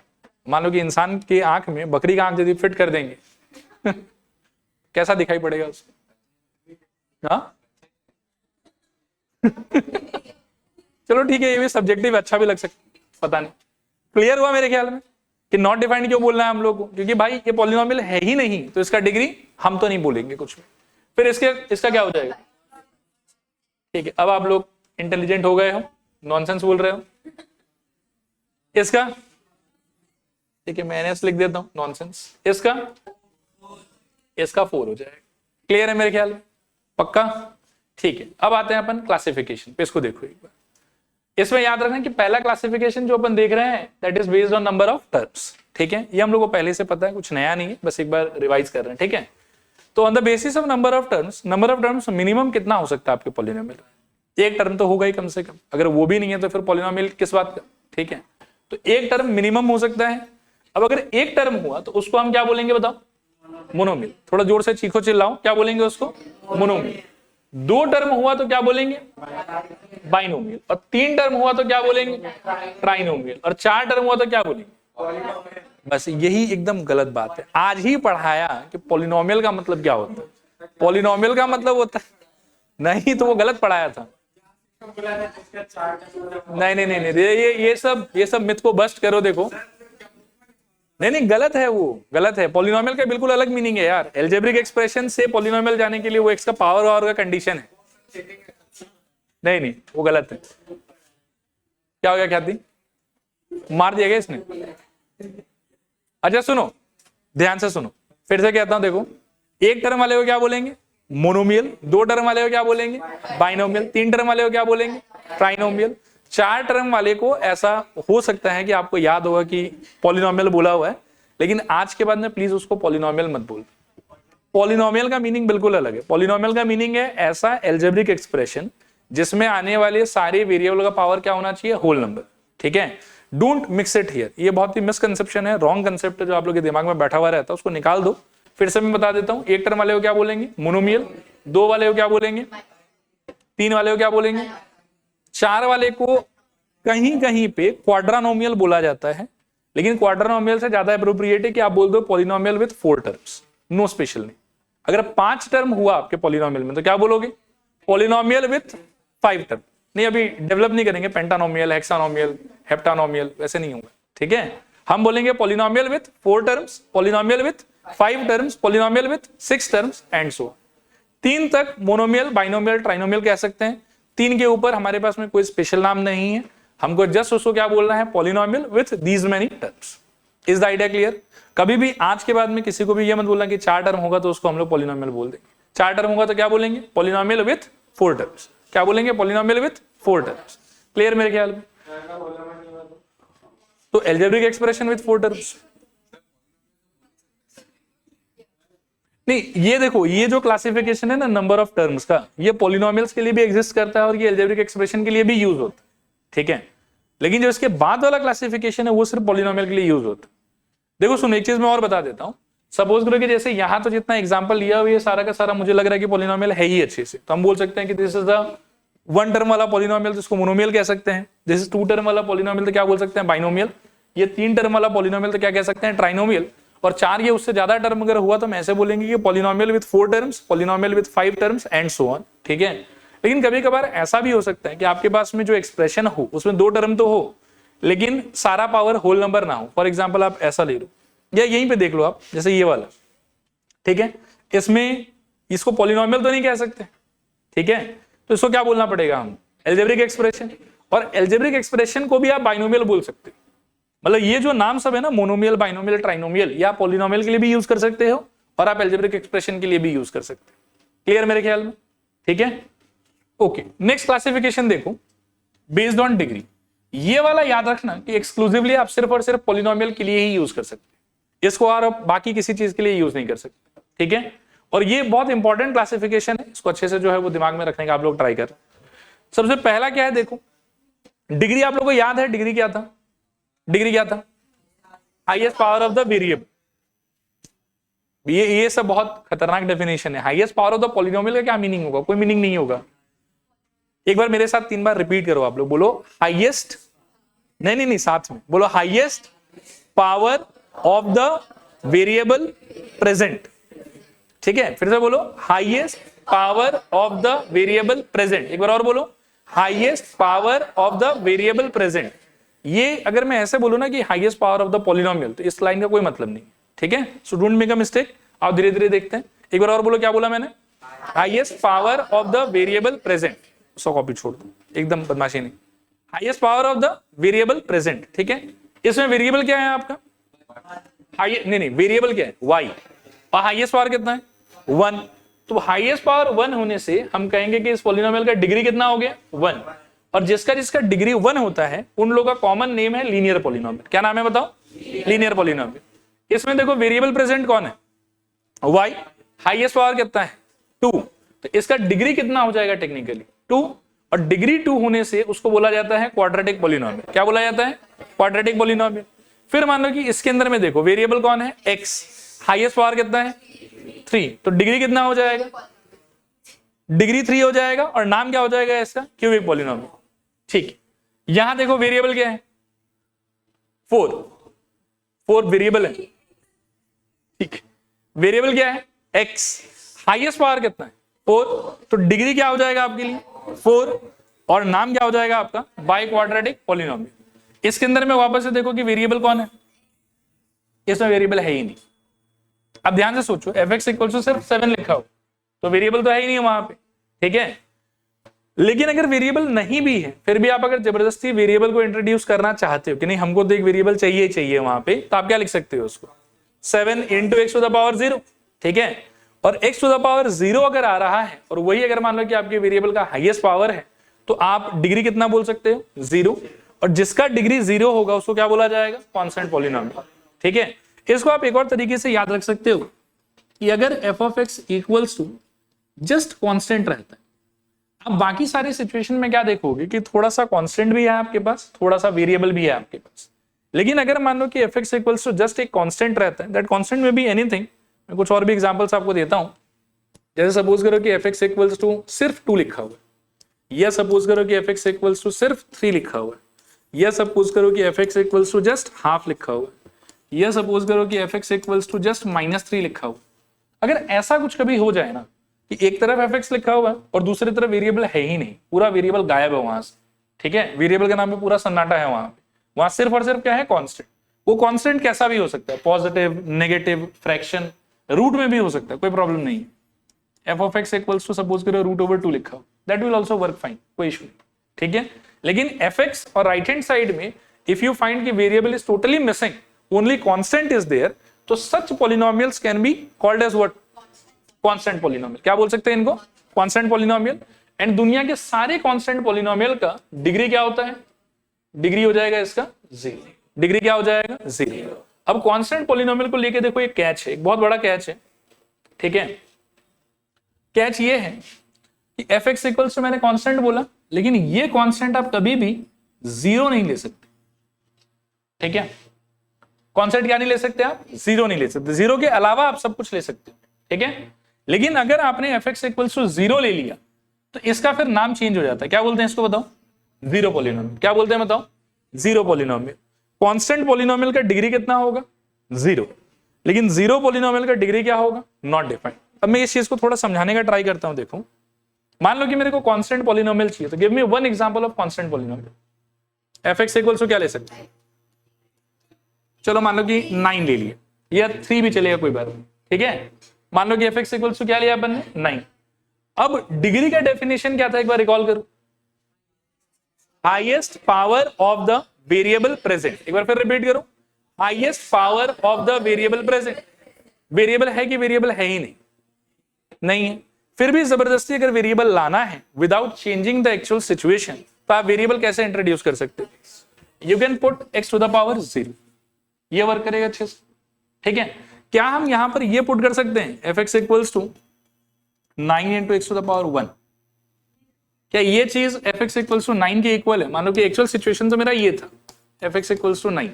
Speaker 1: मान लो कि इंसान की आंख में बकरी का आंख यदि फिट कर देंगे कैसा दिखाई पड़ेगा उसको? हाँ चलो ठीक है, ये भी सब्जेक्टिव अच्छा भी लग सकता, पता नहीं। क्लियर हुआ मेरे ख्याल में कि नॉट डिफाइंड क्यों बोलना है हम लोग को? क्योंकि भाई ये पॉलिनोमियल है ही नहीं, तो इसका डिग्री हम तो नहीं बोलेंगे कुछ भी। फिर इसका क्या हो जाएगा? ठीक है, अब आप लोग इंटेलिजेंट हो गए हो, नॉनसेंस बोल रहे हो। इसका ठीक है, मैं एनएस लिख देता हूं, नॉनसेंस। इसका इसका 4 हो जाएगा। क्लियर है मेरे ख्याल में? पक्का? ठीक है, अब आते हैं अपन क्लासिफिकेशन पे। इसको देखो एक बार, इसमें याद रखना कि पहला क्लासिफिकेशन जो अपन देख रहे हैं that is based on number of terms. ठीक है, ये हम लोग को पहले से पता है, कुछ नया नहीं है, बस एक बार रिवाइज कर रहे हैं। ठीक है, तो on the basis of number of terms minimum कितना हो सकता है आपके पॉलिनोमियल? एक टर्म तो होगा ही कम से कम, अगर वो भी नहीं है तो फिर पॉलिनोमियल किस बात का? ठीक है, तो एक टर्म मिनिमम हो सकता है। अब अगर एक टर्म हुआ तो उसको हम क्या बोलेंगे बताओ? मोनोमियल। थोड़ा जोर से चीखो चिल्लाओ, क्या बोलेंगे उसको? मोनोमियल। दो टर्म हुआ तो क्या बोलेंगे? बाइनोमियल। और तीन टर्म हुआ तो क्या बोलेंगे? ट्राइनोमियल। और चार टर्म हुआ तो क्या बोलेंगे? बस यही एकदम गलत बात है। आज ही पढ़ाया कि पॉलिनोमियल का मतलब क्या होता है। पॉलिनोमियल का मतलब होता है, नहीं तो वो गलत पढ़ाया था। नहीं नहीं नहीं, ये सब मिथ को बस्ट करो। देखो नहीं, गलत है, वो गलत है। पॉलिनोमियल का बिल्कुल अलग मीनिंग है यार। एल्जेब्रिक एक्सप्रेशन से पॉलिनोमियल जाने के लिए वो एक्स का पावर और का कंडीशन है। नहीं, वो गलत है। क्या हो गया ख्याति? मार दिया गया इसने? अच्छा सुनो, ध्यान से सुनो, फिर से कहता हूं। देखो, एक टर्म वाले को क्या बोलेंगे? मोनोमियल। दो टर्म वाले को क्या बोलेंगे? बाइनोमियल। तीन टर्म वाले को क्या बोलेंगे? ट्राइनोमियल। चार टर्म वाले को ऐसा हो सकता है कि आपको याद होगा कि पॉलिनोमियल बोला हुआ है, लेकिन आज के बाद में प्लीज उसको पॉलिनोमियल मत बोल। पॉलिनोमियल का मीनिंग बिल्कुल अलग है। पॉलिनोमियल का मीनिंग है ऐसा एल्जेब्रिक एक्सप्रेशन जिसमें आने वाले सारे वेरिएबल का पावर क्या होना चाहिए? Whole number. ठीक है, डोंट मिक्स इट हियर। ये बहुत ही मिसकंसेप्शन है, रॉन्ग कंसेप्ट है जो आप लोग के दिमाग में बैठा हुआ रहता है, उसको निकाल दो। फिर से मैं बता देता हूं, एक टर्म वाले को क्या बोलेंगे? मोनोमियल। दो वाले को क्या बोलेंगे? तीन वाले को क्या बोलेंगे? चार वाले को कहीं कहीं पे क्वाड्रानोमियल बोला जाता है, लेकिन क्वाड्रानोमियल से ज्यादा एप्रोप्रिएट है कि आप बोल दो polynomial with 4 terms, no special नहीं। अगर 5 टर्म हुआ आपके पॉलिनोमियल में तो क्या बोलोगे? Polynomial with 5 term. नहीं, अभी डेवलप नहीं करेंगे पेंटानोमियल, हेक्सानोमियल, हेप्टानोमियल, वैसे नहीं होगा। ठीक है, हम बोलेंगे polynomial with 4 terms, polynomial with 5 terms, polynomial with 6 terms and so. 3 तक मोनोमियल, बाइनोमियल, ट्राइनोमियल कह सकते हैं। 3 के ऊपर हमारे पास में कोई स्पेशल नाम नहीं है, हमको जस्ट उसको क्या बोलना है? Polynomial with these many terms. Is the idea clear? कभी भी आज के बाद में किसी को भी ये मत बोलना कि 4 टर्म होगा तो उसको हम लोग पॉलिनोमियल बोल देंगे। 4 टर्म होगा तो क्या बोलेंगे? Polynomial with 4 terms. क्या बोलेंगे? Polynomial with 4 terms. क्लियर मेरे ख्याल में? तो एल्जेब्रिक एक्सप्रेशन विद 4 टर्म्स। नहीं, ये देखो, ये जो क्लासिफिकेशन है ना नंबर ऑफ टर्म्स का, ये पॉलिनोमियल्स के लिए भी एग्जिस्ट करता है और ये एल्जेब्रिक एक्सप्रेशन के लिए भी यूज होता है। ठीक है, लेकिन जो इसके बाद वाला क्लासिफिकेशन है वो सिर्फ पॉलिनोमियल के लिए यूज होता है। देखो सुनो, एक चीज मैं और बता देता हूं। सपोज करो कि जैसे यहां तो जितना एग्जांपल लिया हुआ है सारा का सारा मुझे लग रहा है कि पॉलिनोमियल है ही अच्छे से, तो हम बोल सकते हैं कि दिस इज द 1 टर्म वाला पॉलिनोमियल, जिसको मोनोमियल कह सकते हैं। दिस इज 2 टर्म वाला पॉलिनोमियल, तो क्या बोल सकते हैं? बाइनोमियल। ये 3 टर्म वाला पॉलिनोमियल तो क्या कह सकते हैं? ट्राइनोमियल। और 4 ये उससे ज्यादा टर्म अगर हुआ तो हम ऐसे बोलेंगे कि polynomial with 4 terms, polynomial with 5 terms and so on. ठीक है, लेकिन कभी कभार ऐसा भी हो सकता है कि आपके पास में जो एक्सप्रेशन हो उसमें 2 टर्म तो हो लेकिन सारा पावर होल नंबर ना हो। फॉर एग्जाम्पल आप ऐसा ले लो, या यहीं पे देख लो आप, जैसे ये वाला। ठीक है, इसमें इसको पॉलिनोमियल तो नहीं कह सकते। ठीक है, तो इसको क्या बोलना पड़ेगा? हम एल्जेब्रिक एक्सप्रेशन। और एल्जेब्रिक एक्सप्रेशन को भी आप बाइनोमियल बोल सकते हो। मतलब ये जो नाम सब है ना, मोनोमियल, बाइनोमियल, ट्राइनोमियल, या पॉलिनोमियल के लिए भी यूज कर सकते हो और आप एल्जेब्रिक एक्सप्रेशन के लिए भी यूज कर सकते हो। क्लियर मेरे ख्याल में? ठीक है, ओके। नेक्स्ट क्लासिफिकेशन देखो, बेस्ड ऑन डिग्री। ये वाला याद रखना कि एक्सक्लूसिवली आप सिर्फ और सिर्फ पॉलिनोमियल के लिए ही यूज कर सकते हैं, इसको और बाकी किसी चीज के लिए यूज नहीं कर सकते। ठीक है, और ये बहुत इंपॉर्टेंट क्लासिफिकेशन है, इसको अच्छे से जो है वो दिमाग में रखने का आप लोग ट्राई कर। सबसे पहला क्या है? देखो, डिग्री आप लोग को याद है, डिग्री क्या था? डिग्री क्या था? Highest power of the variable. ये सब बहुत खतरनाक डेफिनेशन है। Highest power of the polynomial का क्या मीनिंग होगा? कोई मीनिंग नहीं होगा। एक बार मेरे साथ 3 बार रिपीट करो आप लोग, बोलो हाईएस्ट, नहीं साथ में बोलो, highest power of the variable present. ठीक है, फिर से बोलो, highest power of the variable present. एक बार और बोलो, highest power of the variable present. ये अगर मैं ऐसे बोलूं ना कि highest power of the polynomial, तो इस लाइन का कोई मतलब नहीं। ठीक है, so don't make a mistake. आप धीरे धीरे देखते हैं। एक बार और बोलो, क्या बोला मैंने? Highest power of the variable present. So copy छोड़ दो, एकदम बदमाशी नहीं। Highest power of the variable present. ठीक है, इसमें वेरिएबल क्या है आपका? नहीं, वेरिएबल क्या है? वाई। और हाईएस्ट पावर कितना है? 1। तो हाईएस्ट पावर 1 होने से हम कहेंगे कि इस पॉलिनोमियल का डिग्री कितना हो गया 1। और जिसका जिसका डिग्री 1 होता है उन लोगों का कॉमन नेम है लीनियर पॉलिनोमियल। क्या नाम है बताओ? Linear polynomial. इसमें देखो वेरिएबल प्रेजेंट कौन है? y। हाईएस्ट पावर कितना है 2। तो इसका डिग्री कितना हो जाएगा टेक्निकली 2। और डिग्री 2 होने से उसको बोला जाता है क्वाड्रेटिक पॉलिनोमियल। क्या बोला जाता है? Quadratic polynomial. फिर मान लो कि इसके अंदर में देखो वेरिएबल कौन है x, हाईएस्ट पावर कितना है 3। तो डिग्री कितना हो जाएगा? डिग्री 3 हो जाएगा। और नाम क्या हो जाएगा इसका? Cubic polynomial. ठीक है। यहां देखो वेरिएबल क्या है 4 वेरिएबल है। ठीक है। वेरिएबल क्या है x, हाईएस्ट पावर कितना है 4। तो डिग्री क्या हो जाएगा आपके लिए 4। और नाम क्या हो जाएगा आपका? By quadratic polynomial. इसके अंदर में वापस से देखो कि वेरिएबल कौन है? इसमें वेरिएबल है ही नहीं। अब ध्यान से सोचो fx इक्वल टू सिर्फ 7 लिखा हो तो वेरिएबल तो है ही नहीं वहां पे। ठीक है। लेकिन अगर वेरिएबल नहीं भी है फिर भी आप अगर जबरदस्ती वेरिएबल को इंट्रोड्यूस करना चाहते हो कि नहीं हमको तो एक वेरिएबल चाहिए वहां पे, तो आप क्या लिख सकते हो उसको 7 into x to the power 0। ठीक है। और एक्स टू द पावर 0 अगर आ रहा है और वही अगर मान लो कि आपके वेरिएबल का हाईएस्ट पावर है तो आप डिग्री कितना बोल सकते हो 0। और जिसका डिग्री 0 होगा उसको क्या बोला जाएगा? Constant polynomial. ठीक है। इसको आप एक और तरीके से याद रख सकते हो कि अगर f of x equals to just constant रहता है, अब बाकी सारे सिचुएशन में क्या देखोगे कि थोड़ा सा कांस्टेंट भी है आपके पास, थोड़ा सा वेरिएबल भी है आपके पास। लेकिन अगर मान लो कि f x equals to just एक कांस्टेंट रहता है, that constant may be anything. मैं कुछ और भी एग्जांपल्स आपको देता हूं। जैसे सपोज करो कि एफ एक्स इक्वल्स टू सिर्फ 2 लिखा हुआ है, या सपोज करो कि एफ एक्स इक्वल्स टू सिर्फ 3 लिखा हुआ है, या सपोज करो कि f x equals to just half लिखा हुआ है, या सपोज करो कि f x equals to just -3 लिखा हुआ है। अगर ऐसा कुछ कभी हो जाए ना कि एक तरफ एफ एक्स लिखा हुआ है और दूसरी तरफ वेरिएबल है ही नहीं, पूरा वेरिएबल गायब है वहां से। ठीक है। वेरिएबल के नाम पे पूरा सन्नाटा है वहां सिर्फ और सिर्फ क्या है? कांस्टेंट। वो कांस्टेंट कैसा भी हो सकता है, पॉजिटिव, नेगेटिव, फ्रैक्शन, रूट में भी हो सकता है, कोई प्रॉब्लम नहीं है। F of x equals to suppose करो √/2 लिखा हो, that will also work fine, कोई इशू नहीं। ठीक है। लेकिन एफ एक्स और राइट हैंड साइड में इफ यू फाइंड कि variable is totally missing, only constant is there, तो such polynomials can be called as what? Constant polynomial. क्या बोल सकते हैं इनको? Constant polynomial. एंड दुनिया के सारे कांस्टेंट पॉलिनोमियल का डिग्री क्या होता है? डिग्री हो जाएगा इसका 0। डिग्री क्या हो जाएगा? 0। अब कांस्टेंट पॉलिनोमियल को लेके देखो एक कैच है, एक बहुत बड़ा कैच है। ठीक है। कैच ये है कि एफ एक्स इक्वल्स टू मैंने कांस्टेंट बोला, लेकिन ये कांस्टेंट आप कभी भी 0 नहीं ले सकते। ठीक है। कांस्टेंट क्या नहीं ले सकते आप? 0 नहीं ले सकते। 0 के अलावा आप सब कुछ ले सकते हो। ठीक है। लेकिन अगर आपने एफ एक्स इक्वल्स टू 0 ले लिया तो इसका फिर नाम चेंज हो जाता है। क्या बोलते हैं इसको बताओ? Zero polynomial. क्या बोलते हैं बताओ? Zero polynomial. कांस्टेंट पॉलिनोमियल का डिग्री कितना होगा? 0। लेकिन जीरो पॉलिनोमियल का डिग्री क्या होगा? Not defined. अब मैं इस चीज को थोड़ा समझाने का ट्राई करता हूं। देखो मान लो कि मेरे को कांस्टेंट पॉलिनोमियल चाहिए, तो give me one example of constant polynomial. F x equals to क्या ले सकते हैं? चलो मान लो कि 9 ले लिए, या 3 भी चलेगा, कोई बात नहीं। ठीक है। मान लो कि एफ एक्स इक्वल्स टू क्या लिया अपन ने? 9। अब डिग्री का डेफिनेशन क्या था, एक बार रिकॉल करो। Highest power of the variable present. एक बार फिर रिपीट करो, highest power of the variable present. Variable है कि वेरिएबल है ही नहीं? नहीं है। फिर भी जबरदस्ती अगर वेरिएबल लाना है without changing the actual situation, तो आप वेरिएबल कैसे इंट्रोड्यूस कर सकते हो? You can put x to the power 0। ये वर्क करेगा अच्छे से। ठीक है। क्या हम यहां पर ये पुट कर सकते हैं f x equals to 9 into x to the power 1? क्या ये चीज एफ एक्स इक्वल्स टू 9 के इक्वल है? मान लो कि एक्चुअल सिचुएशन तो मेरा ये था, एफ एक्स इक्वल्स टू 9।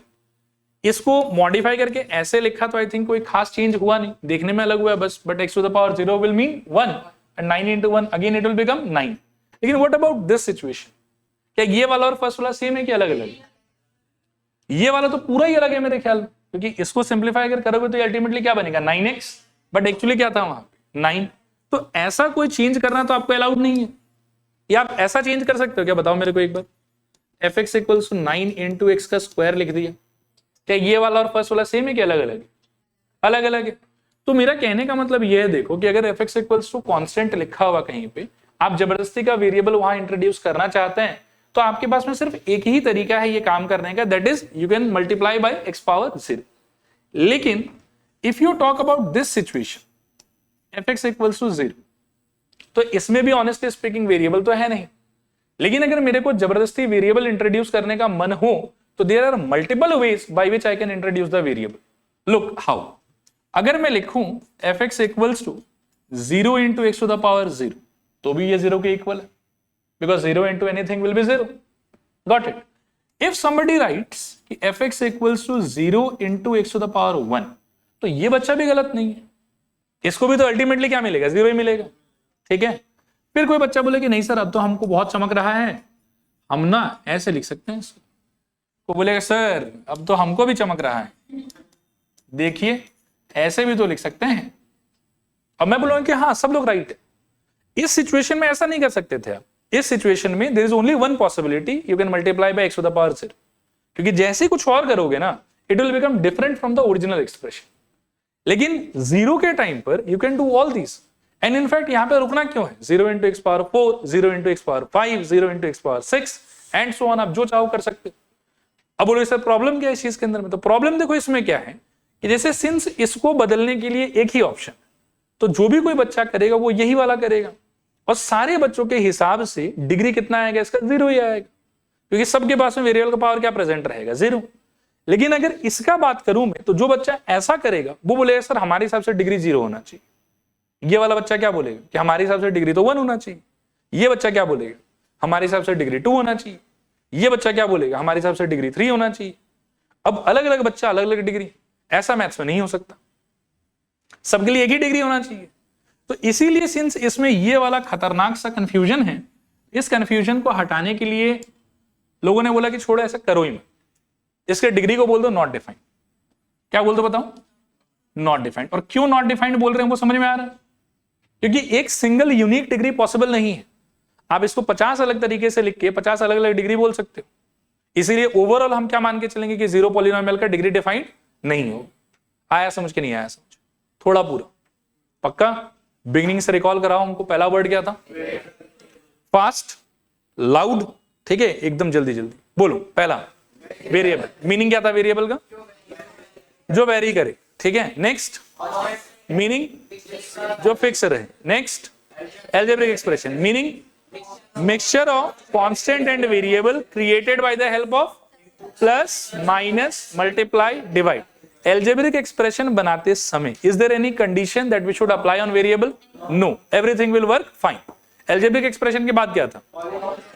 Speaker 1: इसको मॉडिफाई करके ऐसे लिखा तो आई थिंक कोई खास चेंज हुआ नहीं, देखने में अलग हुआ है बस। But x to the power 0 will mean 1 and 9 into 1 again it will become 9। लेकिन व्हाट अबाउट दिस सिचुएशन? क्या ये वाला और फर्स्ट वाला सेम है कि अलग अलग? ये वाला तो पूरा ही अलग है मेरे ख्याल में, क्योंकि इसको सिंप्लीफाई अगर करोगे तो अल्टीमेटली क्या बनेगा? 9x। बट एक्चुअली क्या था वहां पे? 9। तो ऐसा कोई चेंज करना तो आपको अलाउड नहीं है। या आप ऐसा चेंज कर सकते हो क्या? बताओ मेरे को एक बार। F x equals to 9 into X का स्क्वायर लिख दिया। क्या ये वाला और फर्स्ट वाला सेम है कि अलग अलग है? अलग अलग है। तो मेरा कहने का मतलब यह है, देखो कि अगर f x equals to constant लिखा हुआ कहीं पे, आप जबरदस्ती का वेरिएबल वहां इंट्रोड्यूस करना चाहते हैं, तो आपके पास में सिर्फ एक ही तरीका है ये काम करने का, that is you can multiply by x power 0। लेकिन if you talk about this situation, fx equals to 0, तो इसमें भी ऑनेस्टली स्पीकिंग वेरिएबल तो है नहीं, लेकिन अगर मेरे को जबरदस्ती वेरिएबल इंट्रोड्यूस करने का मन हो तो there are multiple ways by which I can introduce the variable. Look how, अगर मैं लिखूं fx equals to 0 into x to the power 0, तो भी ये 0 के इक्वल है, because 0 into anything will be 0। Got it? If somebody writes कि fx equals to 0 into x to the power 1, तो ये बच्चा भी गलत नहीं है, इसको भी तो अल्टीमेटली क्या मिलेगा, 0 ही मिलेगा। ठीक है, फिर कोई बच्चा बोले कि नहीं सर अब तो हमको बहुत चमक रहा है, हम ना ऐसे लिख सकते हैं इसको, वो बोलेगा सर अब तो हमको भी चमक रहा है, देखिए ऐसे भी तो लिख सकते हैं। अब मैं बोलूंगा कि हाँ सब लोग राइट है। इस सिचुएशन में ऐसा नहीं कर सकते थे आप, इस सिचुएशन में there is only one possibility, you can multiply by x to the power 0, क्योंकि जैसे कुछ और करोगे ना it will become different from the original expression. लेकिन 0 के टाइम पर you can do all this, and in fact यहां पे रुकना क्यों है, 0 into x power 4, 0 into x power 5, 0 into x power 6 and so on, आप जो चाहो कर सकते हो। अब बोलो सर प्रॉब्लम क्या है इस चीज के अंदर में, तो प्रॉब्लम देखो इसमें क्या है कि जैसे सिंस इसको बदलने के लिए एक ही ऑप्शन, तो जो भी कोई बच्चा करेगा वो यही वाला करेगा, और सारे बच्चों के हिसाब से डिग्री कितना आएगा इसका, 0 ही आएगा, क्योंकि सबके पास में वेरिएबल का पावर क्या प्रेजेंट रहेगा, 0। लेकिन अगर इसका बात करूं मैं, तो जो बच्चा ऐसा करेगा वो बोलेगा सर हमारे हिसाब से डिग्री 0 होना चाहिए। ये वाला बच्चा क्या बोलेगा कि हमारे हिसाब से डिग्री तो 1 होना चाहिए। ये बच्चा क्या बोलेगा, हमारे हिसाब से डिग्री 2 होना चाहिए। ये बच्चा क्या बोलेगा, हमारे हिसाब से डिग्री 3 होना चाहिए। अब अलग अलग बच्चा अलग अलग डिग्री, ऐसा मैथ्स में नहीं हो सकता, सबके लिए एक ही डिग्री होना चाहिए। तो इसीलिए सिंस इसमें ये वाला खतरनाक सा कंफ्यूजन है, इस कंफ्यूजन को हटाने के लिए लोगों ने बोला कि छोड़ो ऐसा करो ही मत, इसके डिग्री को बोल दो नॉट डिफाइंड। क्या बोल दो बताओ, नॉट डिफाइंड। और क्यों नॉट डिफाइंड बोल रहे हैं वो समझ में आ रहा है, क्योंकि एक सिंगल यूनिक डिग्री पॉसिबल नहीं है। आप इसको 50 अलग तरीके से लिख के 50 अलग अलग डिग्री बोल सकते हो। इसीलिए ओवरऑल हम क्या मान के चलेंगे कि 0 पॉलिनोमियल का डिग्री डिफाइंड नहीं हो। आया समझ के नहीं आया समझ, थोड़ा पूरा पक्का। बिगिनिंग से रिकॉल कराओ हमको, पहला वर्ड क्या था, फास्ट, लाउड, ठीक है एकदम जल्दी जल्दी बोलो। पहला वेरिएबल, मीनिंग क्या था वेरिएबल का, जो वेरी करे, ठीक है। नेक्स्ट मीनिंग, जो फिक्स रहे। Next algebraic expression, meaning mixture of constant and variable created by the help of plus minus multiply divide. Algebraic expression बनाते समय is there any condition that we should apply on variable, no, everything will work fine. Algebraic expression के बाद क्या था,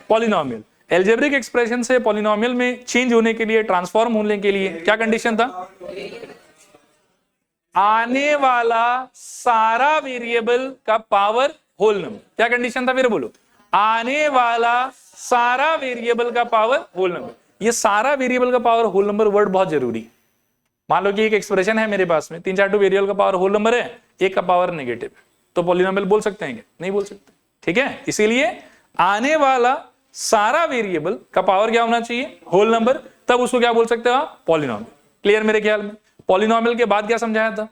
Speaker 1: पॉलिनोमियल। एल्जेब्रिक एक्सप्रेशन से पॉलिनोमियल में चेंज होने के लिए, ट्रांसफॉर्म होने के लिए क्या कंडीशन था, आने वाला सारा वेरिएबल का पावर होल नंबर। क्या कंडीशन था फिर बोलो, आने वाला सारा वेरिएबल का पावर होल नंबर। ये सारा वेरिएबल का पावर होल नंबर वर्ड बहुत जरूरी। मान लो कि एक एक्सप्रेशन है मेरे पास में, 3-4 वेरिएबल का पावर होल नंबर है, एक का पावर नेगेटिव, तो पॉलिनोमियल बोल सकते हैं क्या, नहीं बोल सकते, ठीक है। इसीलिए आने वाला सारा वेरिएबल का पावर क्या होना चाहिए, होल नंबर, तब उसको क्या बोल सकते हो आप, पॉलिनोमियल। क्लियर मेरे ख्याल में। पॉलिनोमियल के बाद क्या समझाया था,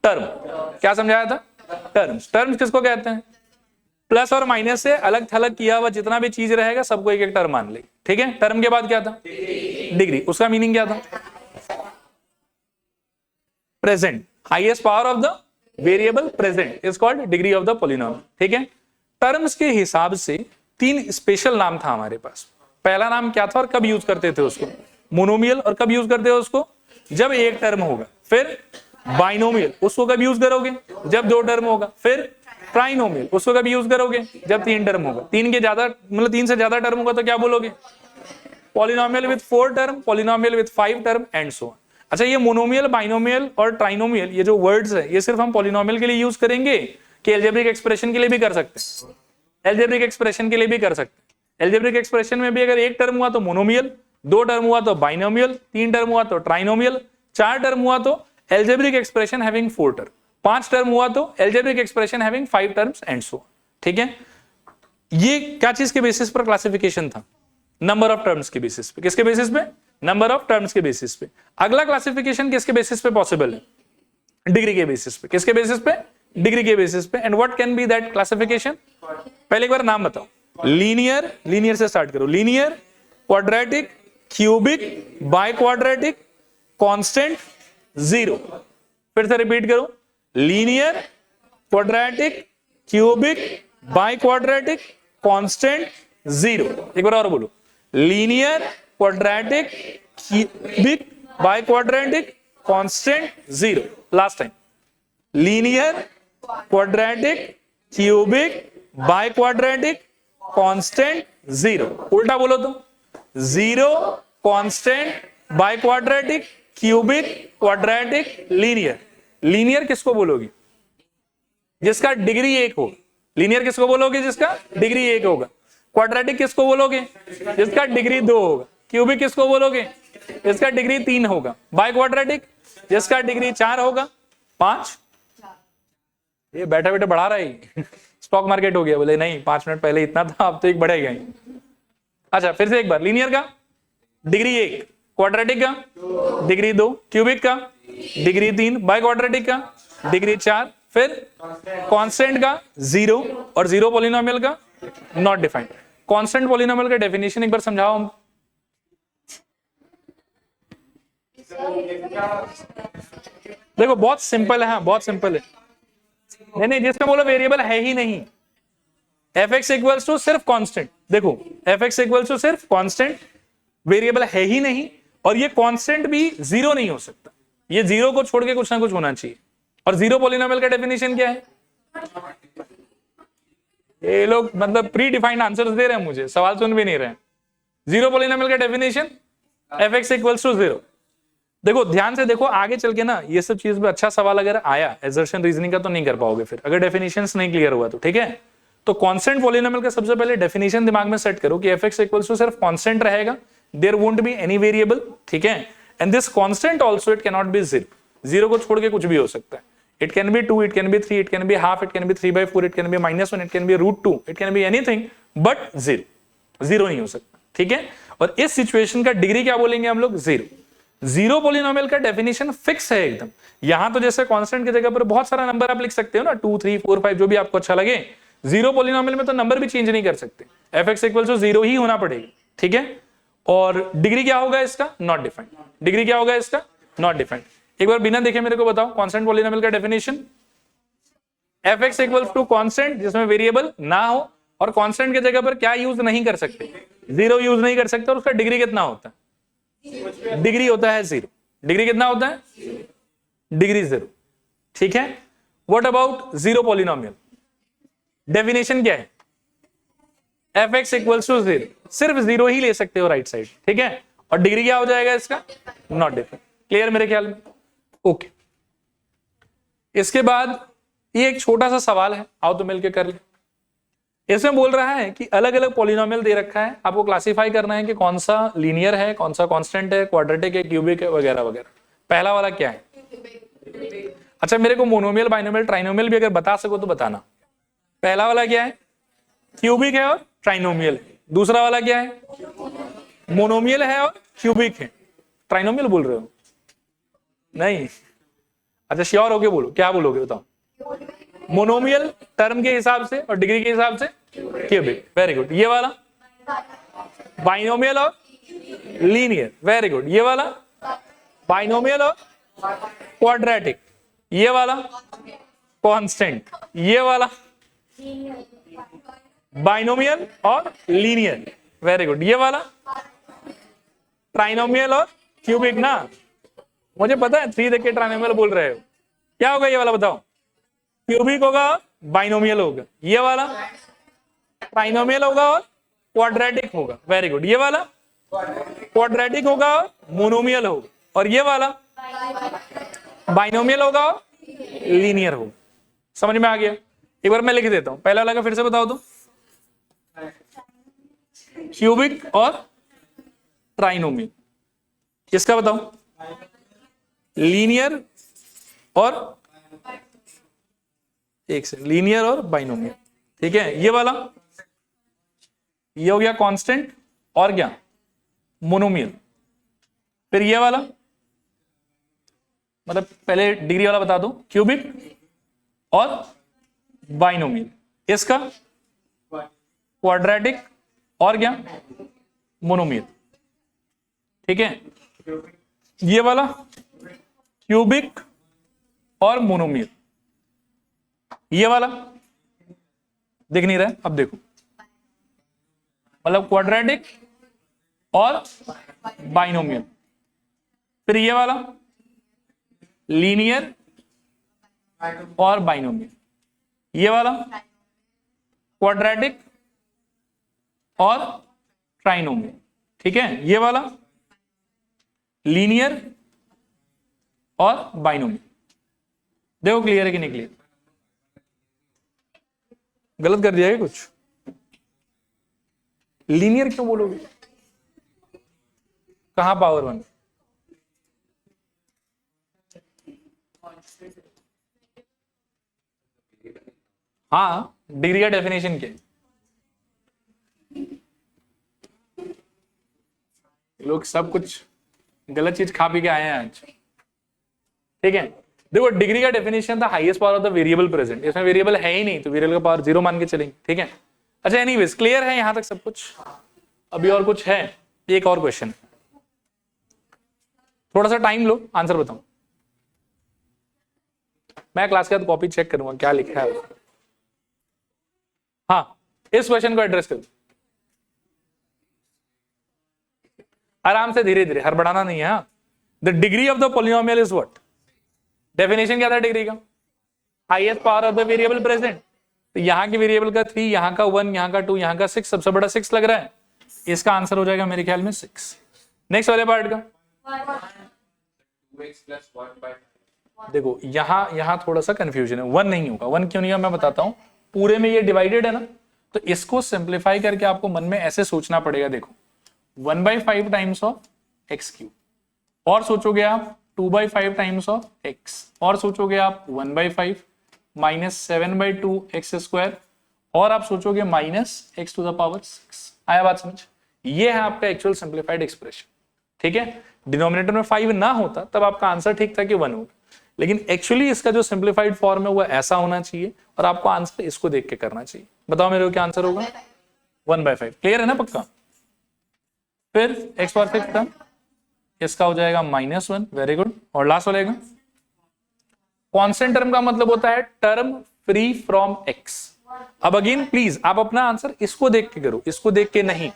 Speaker 1: टर्म। क्या समझाया था, टर्म्स। टर्म्स किसको कहते हैं, प्लस और माइनस से अलग थलग किया हुआ जितना भी चीज रहेगा सबको एक एक टर्म मान ले, ठीक है। टर्म के बाद क्या था, डिग्री। उसका मीनिंग क्या था, present, highest power of the variable present is called degree of the polynomial, ठीक है। टर्म्स के हिसाब से 3 स्पेशल नाम था हमारे पास। पहला नाम क्या था और कब यूज करते थे उसको, मोनोमियल। और कब यूज करते हो उसको, जब एक टर्म होगा। फिर बाइनोमियल, उसको कब यूज करोगे, जब 2 टर्म होगा। फिर ट्राइनोमियल, उसको कब यूज करोगे, जब 3 टर्म होगा। 3 के ज्यादा मतलब 3 से ज्यादा टर्म होगा तो क्या बोलोगे, polynomial with 4 term, polynomial with 5 term and so on. अच्छा, ये मोनोमियल, बाइनोमियल और ट्राइनोमियल, ये जो वर्ड्स है ये सिर्फ हम पॉलिनोमियल के लिए यूज करेंगे कि एल्जेब्रिक एक्सप्रेशन के लिए भी कर सकते हैं, एल्जेब्रिक एक्सप्रेशन के लिए भी कर सकते हैं। एल्जेब्रिक एक्सप्रेशन में भी अगर 1 टर्म हुआ तो मोनोमियल, 2 टर्म हुआ तो बाइनोमियल, 3 टर्म हुआ तो ट्राइनोमियल, 4 टर्म हुआ तो algebraic expression having 4 term, 5 term हुआ तो algebraic expression having 5 terms and so on, ठीक है। ये क्या चीज के बेसिस पर क्लासिफिकेशन था, नंबर ऑफ टर्म्स के बेसिस पे। किसके बेसिस पे, नंबर ऑफ टर्म्स के बेसिस पे। अगला क्लासिफिकेशन किसके बेसिस पे पॉसिबल है, डिग्री के बेसिस पे। किसके बेसिस पे, डिग्री के बेसिस पे। And what can be that classification, पहले एक बार नाम बताओ। लीनियर, लीनियर से स्टार्ट करो, linear, quadratic, cubic, by quadratic, constant, zero. फिर से रिपीट करो, linear, quadratic, cubic, by quadratic, constant, zero. एक बार और बोलो, linear, quadratic, cubic, by quadratic, constant, zero. Last time, linear, quadratic, cubic, by quadratic, constant, zero. उल्टा बोलो तो, zero, constant, by quadratic, cubic, quadratic, linear. Linear किसको बोलोगे? जिसका डिग्री 1 हो। लीनियर किसको बोलोगे? जिसका डिग्री 1 होगा। क्वाड्रेटिक किसको बोलोगे? जिसका डिग्री 2 होगा। क्यूबिक किसको बोलोगे? जिसका डिग्री 3 होगा। बाई क्वाड्रेटिक जिसका डिग्री 4 होगा। 5। ये बैठा बैठा बढ़ा रहा है स्टॉक मार्केट हो गया। बोले नहीं, 5 मिनट पहले इतना था, अब तो एक बढ़ेगा ही। अच्छा, फिर से एक बार, लीनियर का डिग्री 1, क्वाड्रेटिक का डिग्री 2, क्यूबिक का डिग्री 3, बाई क्वाड्रेटिक का डिग्री 4, फिर कांस्टेंट का 0 और 0 पॉलिनोमियल का नॉट डिफाइंड। कांस्टेंट पॉलिनोमियल का डेफिनेशन एक बार समझाओ हम। देखो बहुत सिंपल है, बहुत सिंपल है। नहीं, जिसमें बोलो वेरिएबल है ही नहीं। एफ एक्स इक्वल्स टू सिर्फ कांस्टेंट। देखो एफ एक्स इक्वल्स टू सिर्फ कांस्टेंट, वेरिएबल है ही नहीं, और ये कांस्टेंट भी 0 नहीं हो सकता। ये 0 को छोड़ के कुछ ना कुछ होना चाहिए। और 0 पॉलिनोमियल का डेफिनेशन क्या है? ये लोग मतलब प्री डिफाइंड आंसर्स दे रहे हैं मुझे, सवाल सुन भी नहीं रहे हैं। 0 पॉलिनोमियल का definition f x equals to 0। देखो ध्यान से देखो, आगे चल के ना ये सब चीज में अच्छा सवाल अगर आया एजर्शन रीजनिंग का तो नहीं कर पाओगे फिर, अगर डेफिनेशंस नहीं क्लियर हुआ तो। ठीक है, तो कांस्टेंट पॉलिनोमियल का सबसे पहले डेफिनेशन दिमाग में सेट करो कि एफ एक्स इक्वल्स टू सिर्फ कांस्टेंट रहेगा, there won't be any variable. ठीक है, and this constant also it can not be 0। 0 को छोड़ के कुछ भी हो सकता है। It can be 2, it can be 3, it can be half, it can be 3/4, it can be -1, it can be √2, it can be anything but 0। 0 नहीं हो सकता। ठीक है, और इस सिचुएशन का डिग्री क्या बोलेंगे हम लोग? 0। 0 पॉलिनोमियल का डेफिनेशन फिक्स है एकदम। यहां तो जैसे कांस्टेंट की जगह पर बहुत सारा नंबर आप लिख सकते हो ना, 2, 3, 4, 5 जो भी आपको अच्छा लगे। 0 पॉलिनोमियल में तो नंबर भी चेंज नहीं कर सकते, एफ एक्स इक्वल टू 0 ही होना पड़ेगा। ठीक है, और डिग्री क्या होगा इसका? Not defined. डिग्री क्या होगा इसका? Not defined. एक बार बिना देखे मेरे को बताओ कांस्टेंट पॉलिनोमियल का definition. F x equal to constant जिसमें वेरिएबल ना हो, और कांस्टेंट की जगह पर क्या यूज नहीं कर सकते? 0 यूज नहीं कर सकते, और उसका डिग्री कितना होता है? डिग्री होता है 0। डिग्री कितना होता है? डिग्री 0। ठीक है, व्हाट अबाउट 0 पॉलिनोमियल? डेफिनेशन क्या है? एफ एक्स इक्वल टू 0, सिर्फ 0 ही ले सकते हो राइट साइड। ठीक है, और डिग्री क्या हो जाएगा इसका? Not defined. क्लियर मेरे ख्याल में? ओके, इसके बाद ये एक छोटा सा सवाल है, आओ तो मिलके कर ले। इसमें बोल रहा है कि अलग अलग पॉलिनोमियल दे रखा है, आपको क्लासिफाई करना है कि कौन सा लीनियर है, कौन सा कांस्टेंट है, क्वाड्रेटिक है, क्यूबिक है, वगैरह वगैरह। पहला वाला क्या है? अच्छा, मेरे को मोनोमियल, बाइनोमियल, ट्राइनोमियल भी अगर बता सको तो बताना। पहला वाला क्या है? क्यूबिक है और ट्राइनोमियल है। दूसरा वाला क्या है? मोनोमियल है और क्यूबिक है। ट्राइनोमियल बोल रहे हो? नहीं, अच्छा श्योर होके बोलो, क्या बोलोगे बताओ? मोनोमियल टर्म के हिसाब से और डिग्री के हिसाब से क्यूबिक। Very good. ये वाला बाइनोमियल और लीनियर। Very good. ये वाला बाइनोमियल और क्वाड्रेटिक। ये वाला कांस्टेंट। ये वाला बाइनोमियल और लीनियर। Very good. ये वाला ट्राइनोमियल और क्यूबिक ना। मुझे पता है 3 देख के ट्राइनोमियल बोल रहे हो। क्या होगा ये वाला बताओ? क्यूबिक होगा, बाइनोमियल होगा। ये वाला ट्राइनोमियल होगा और क्वाड्रेटिक होगा। Very good. ये वाला क्वाड्रेटिक होगा और मोनोमियल होगा। और ये वाला बाइनोमियल होगा और लीनियर होगा। समझ में आ गया? एक बार मैं लिख देता हूं, पहला वाला फिर से बताओ तो। क्यूबिक और ट्राइनोमियल। किसका बताओ? लीनियर और एक से लीनियर और बाइनोमियल। ठीक है, ये वाला ये हो गया कांस्टेंट और क्या? मोनोमियल। फिर ये वाला मतलब पहले डिग्री वाला बता दो, क्यूबिक और बाइनोमियल। इसका क्वाड्रेटिक और क्या? मोनोमियल। ठीक है, ये वाला क्यूबिक और मोनोमियल। ये वाला दिख नहीं रहा है, अब देखो, मतलब क्वाड्रेटिक और बाइनोमियल। फिर ये वाला लीनियर और बाइनोमियल, ये वाला क्वाड्रेटिक और ट्राइनोमियल, ठीक है, ये वाला लीनियर और बाइनोमियल। देखो क्लियर है कि नहीं क्लियर? गलत कर दिया है कुछ? लीनियर क्यों बोलोगे? कहां पावर 1? हाँ, डिग्री का डेफिनेशन क्या है? लोग सब कुछ गलत चीज खा पी के आए हैं आज, ठीक है। देखो डिग्री का डेफिनेशन था highest power of the variable present, इसमें वेरिएबल है ही नहीं तो वेरिएबल का पावर 0 मान के चलेंगे, ठीक है। अच्छा एनीवेज क्लियर है यहां तक सब कुछ? अभी और कुछ है? एक और क्वेश्चन, थोड़ा सा टाइम लो, आंसर बताऊं। मैं क्लास के बाद कॉपी चेक करूंगा क्या लिखा है। हाँ, इस क्वेश्चन को एड्रेस करो आराम से, धीरे धीरे, हड़बड़ाना नहीं है। The degree of the polynomial is what? Definition क्या था डिग्री का? Highest power of the variable present. तो यहाँ के वेरिएबल का 3, यहाँ का 1, यहाँ का 2, यहाँ का 6, सबसे बड़ा 6 लग रहा है, इसका आंसर हो जाएगा मेरे ख्याल में 6। नेक्स्ट वाले पार्ट का देखो, यहां थोड़ा सा कंफ्यूजन है, 1 नहीं होगा। 1 क्यों नहीं होगा मैं बताता हूं। पूरे में ये डिवाइडेड है ना, तो इसको सिंप्लीफाई करके आपको मन में ऐसे सोचना पड़ेगा, देखो 1/5 टाइम्स ऑफ एक्स क्यूब, और सोचोगे आप 2/5 टाइम्स ऑफ एक्स, और सोचोगे आप 1/5 माइनस 7/2 एक्स स्क्वायर, और आप सोचोगे minus x to the power 6। आया बात समझ? ये है आपका एक्चुअल सिंप्लीफाइड एक्सप्रेशन, ठीक है। डिनोमिनेटर में 5 ना होता तब आपका आंसर ठीक था कि 1 होगा, लेकिन एक्चुअली इसका जो सिंप्लीफाइड फॉर्म है वो ऐसा होना चाहिए, और आपको आंसर इसको देख के करना चाहिए। बताओ मेरे को क्या आंसर होगा? 1/5। क्लियर है ना पक्का? फिर एक्स पावर 6 था, इसका हो जाएगा -1। Very good. और लास्ट वाले का कांस्टेंट टर्म का मतलब होता है टर्म फ्री फ्रॉम एक्स। अब अगेन प्लीज आप अपना आंसर इसको देख के करो, इसको देख के नहीं।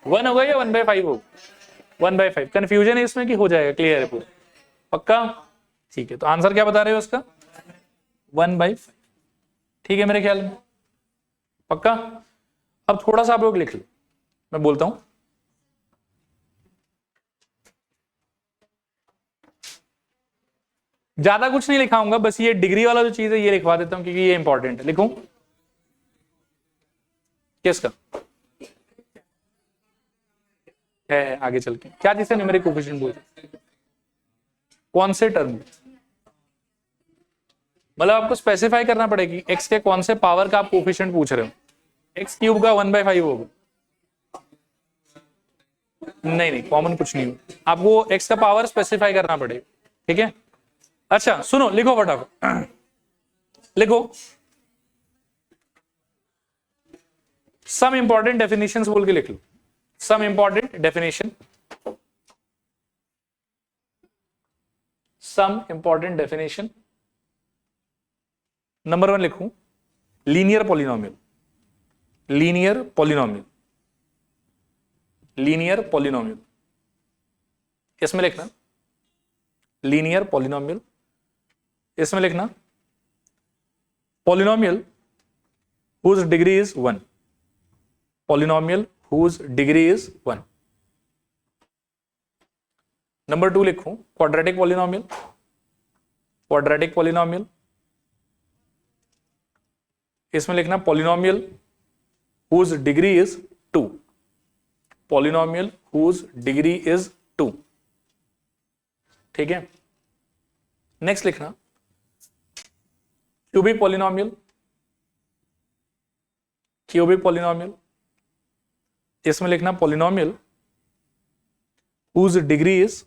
Speaker 1: 1 होगा या 1/5 होगा? 1/5। कंफ्यूजन है इसमें कि हो जाएगा? क्लियर है पूरा? पक्का? ठीक है, तो आंसर क्या बता रहे हो उसका? 1/5। ठीक है मेरे ख्याल में? पक्का? अब थोड़ा सा आप लोग लिख लो, मैं बोलता हूं। ज्यादा कुछ नहीं लिखाऊंगा, बस ये डिग्री वाला जो चीज है ये लिखवा देता हूं क्योंकि ये इंपॉर्टेंट है। लिखूं किसका है आगे चल के? क्या चीज है? न्यूमेरिक कोएफिशिएंट बोलते, कौन से टर्म? मतलब आपको स्पेसिफाई करना पड़ेगी एक्स के कौन से पावर का आप कोएफिशिएंट पूछ रहे हो। एक्स क्यूब का 1/5 होगा? नहीं, कॉमन कुछ नहीं हो, आपको एक्स का पावर स्पेसिफाई करना पड़ेगा, ठीक है। अच्छा सुनो, लिखो फटाफट, लिखो सम इंपॉर्टेंट डेफिनेशंस बोल के लिख लो। Some important definition, some important definition. Number 1 लिखूं, linear polynomial. Linear polynomial, linear polynomial, इसमें लिखना लीनियर पॉलिनोमियल। इसमें लिखना polynomial whose degree is 1। Polynomial whose degree is 1। Number 2 लिखूं क्वाड्रेटिक पॉलिनोमियल। क्वाड्रेटिक पॉलिनोमियल, इसमें लिखना polynomial whose degree is 2। Polynomial whose degree is 2, ठीक है। नेक्स्ट लिखना क्यूबिक पॉलिनोमियल। क्यूबिक पॉलिनोमियल, इसमें लिखना पॉलिनोमियल whose डिग्री इज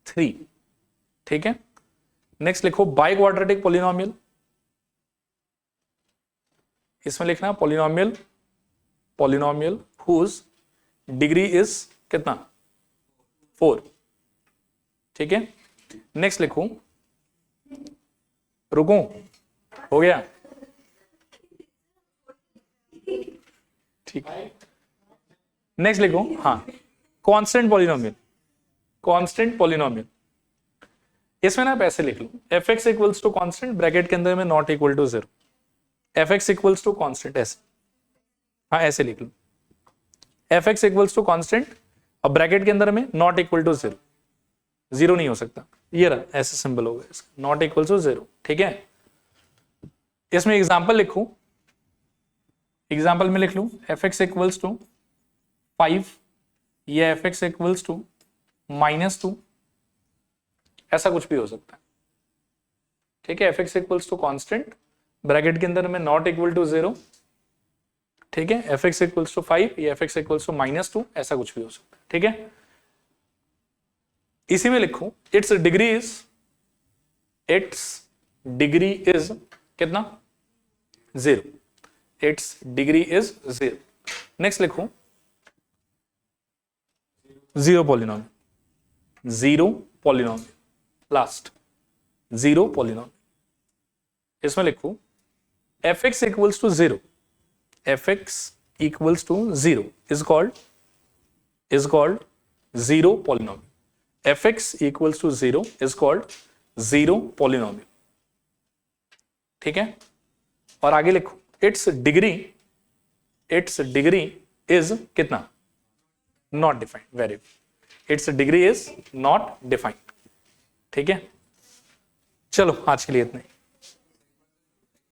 Speaker 1: 3, ठीक है। नेक्स्ट लिखो बाई क्वाड्रेटिक पॉलिनोमियल। इसमें लिखना पॉलिनोमियल whose डिग्री इज कितना? 4, ठीक है। नेक्स्ट लिखूं रुकूं? हो गया? ठीक है, नेक्स्ट लिखो। हाँ, कांस्टेंट पॉलिनोमियल। कांस्टेंट पॉलिनोमियल, इसमें ना आप ऐसे लिख लो, F x equals to constant, bracket के अंदर में not equal to 0, F x equals to constant, ऐसे, हाँ ऐसे लिख लो, F x equals to constant और ब्रैकेट के अंदर में नॉट इक्वल टू 0, 0 नहीं हो सकता, ये रहा, ऐसे सिंबल होगा इसका, नॉट इक्वल टू 0। ठीक है, इसमें एग्जाम्पल लिखूं, एग्जाम्पल में लिख लूं एफ एक्स इक्वल्स टू 5 या एफ एक्स इक्वल्स टू -2, ऐसा कुछ भी हो सकता है। ठीक है, f x equals to constant, bracket के अंदर में नॉट इक्वल टू 0, ठीक है, एफ एक्स इक्वल्स टू 5 या एफ एक्स इक्वल्स टू -2, ऐसा कुछ भी हो सकता है। ठीक है, इसी में लिखूं इट्स डिग्री इज कितना? 0, इट्स डिग्री इज 0। नेक्स्ट लिखूं 0 पॉलिनोमियल, 0 पॉलिनोमियल, लास्ट 0 पॉलिनोमियल, इसमें लिखूं f x equals to 0, F x equals to 0 is called 0 polynomial, f x equals to 0 is called 0 polynomial. ठीक है, और आगे लिखो इट्स डिग्री इज कितना? Not defined, very good, it's degree is not defined. ठीक है, चलो आज के लिए इतना ही।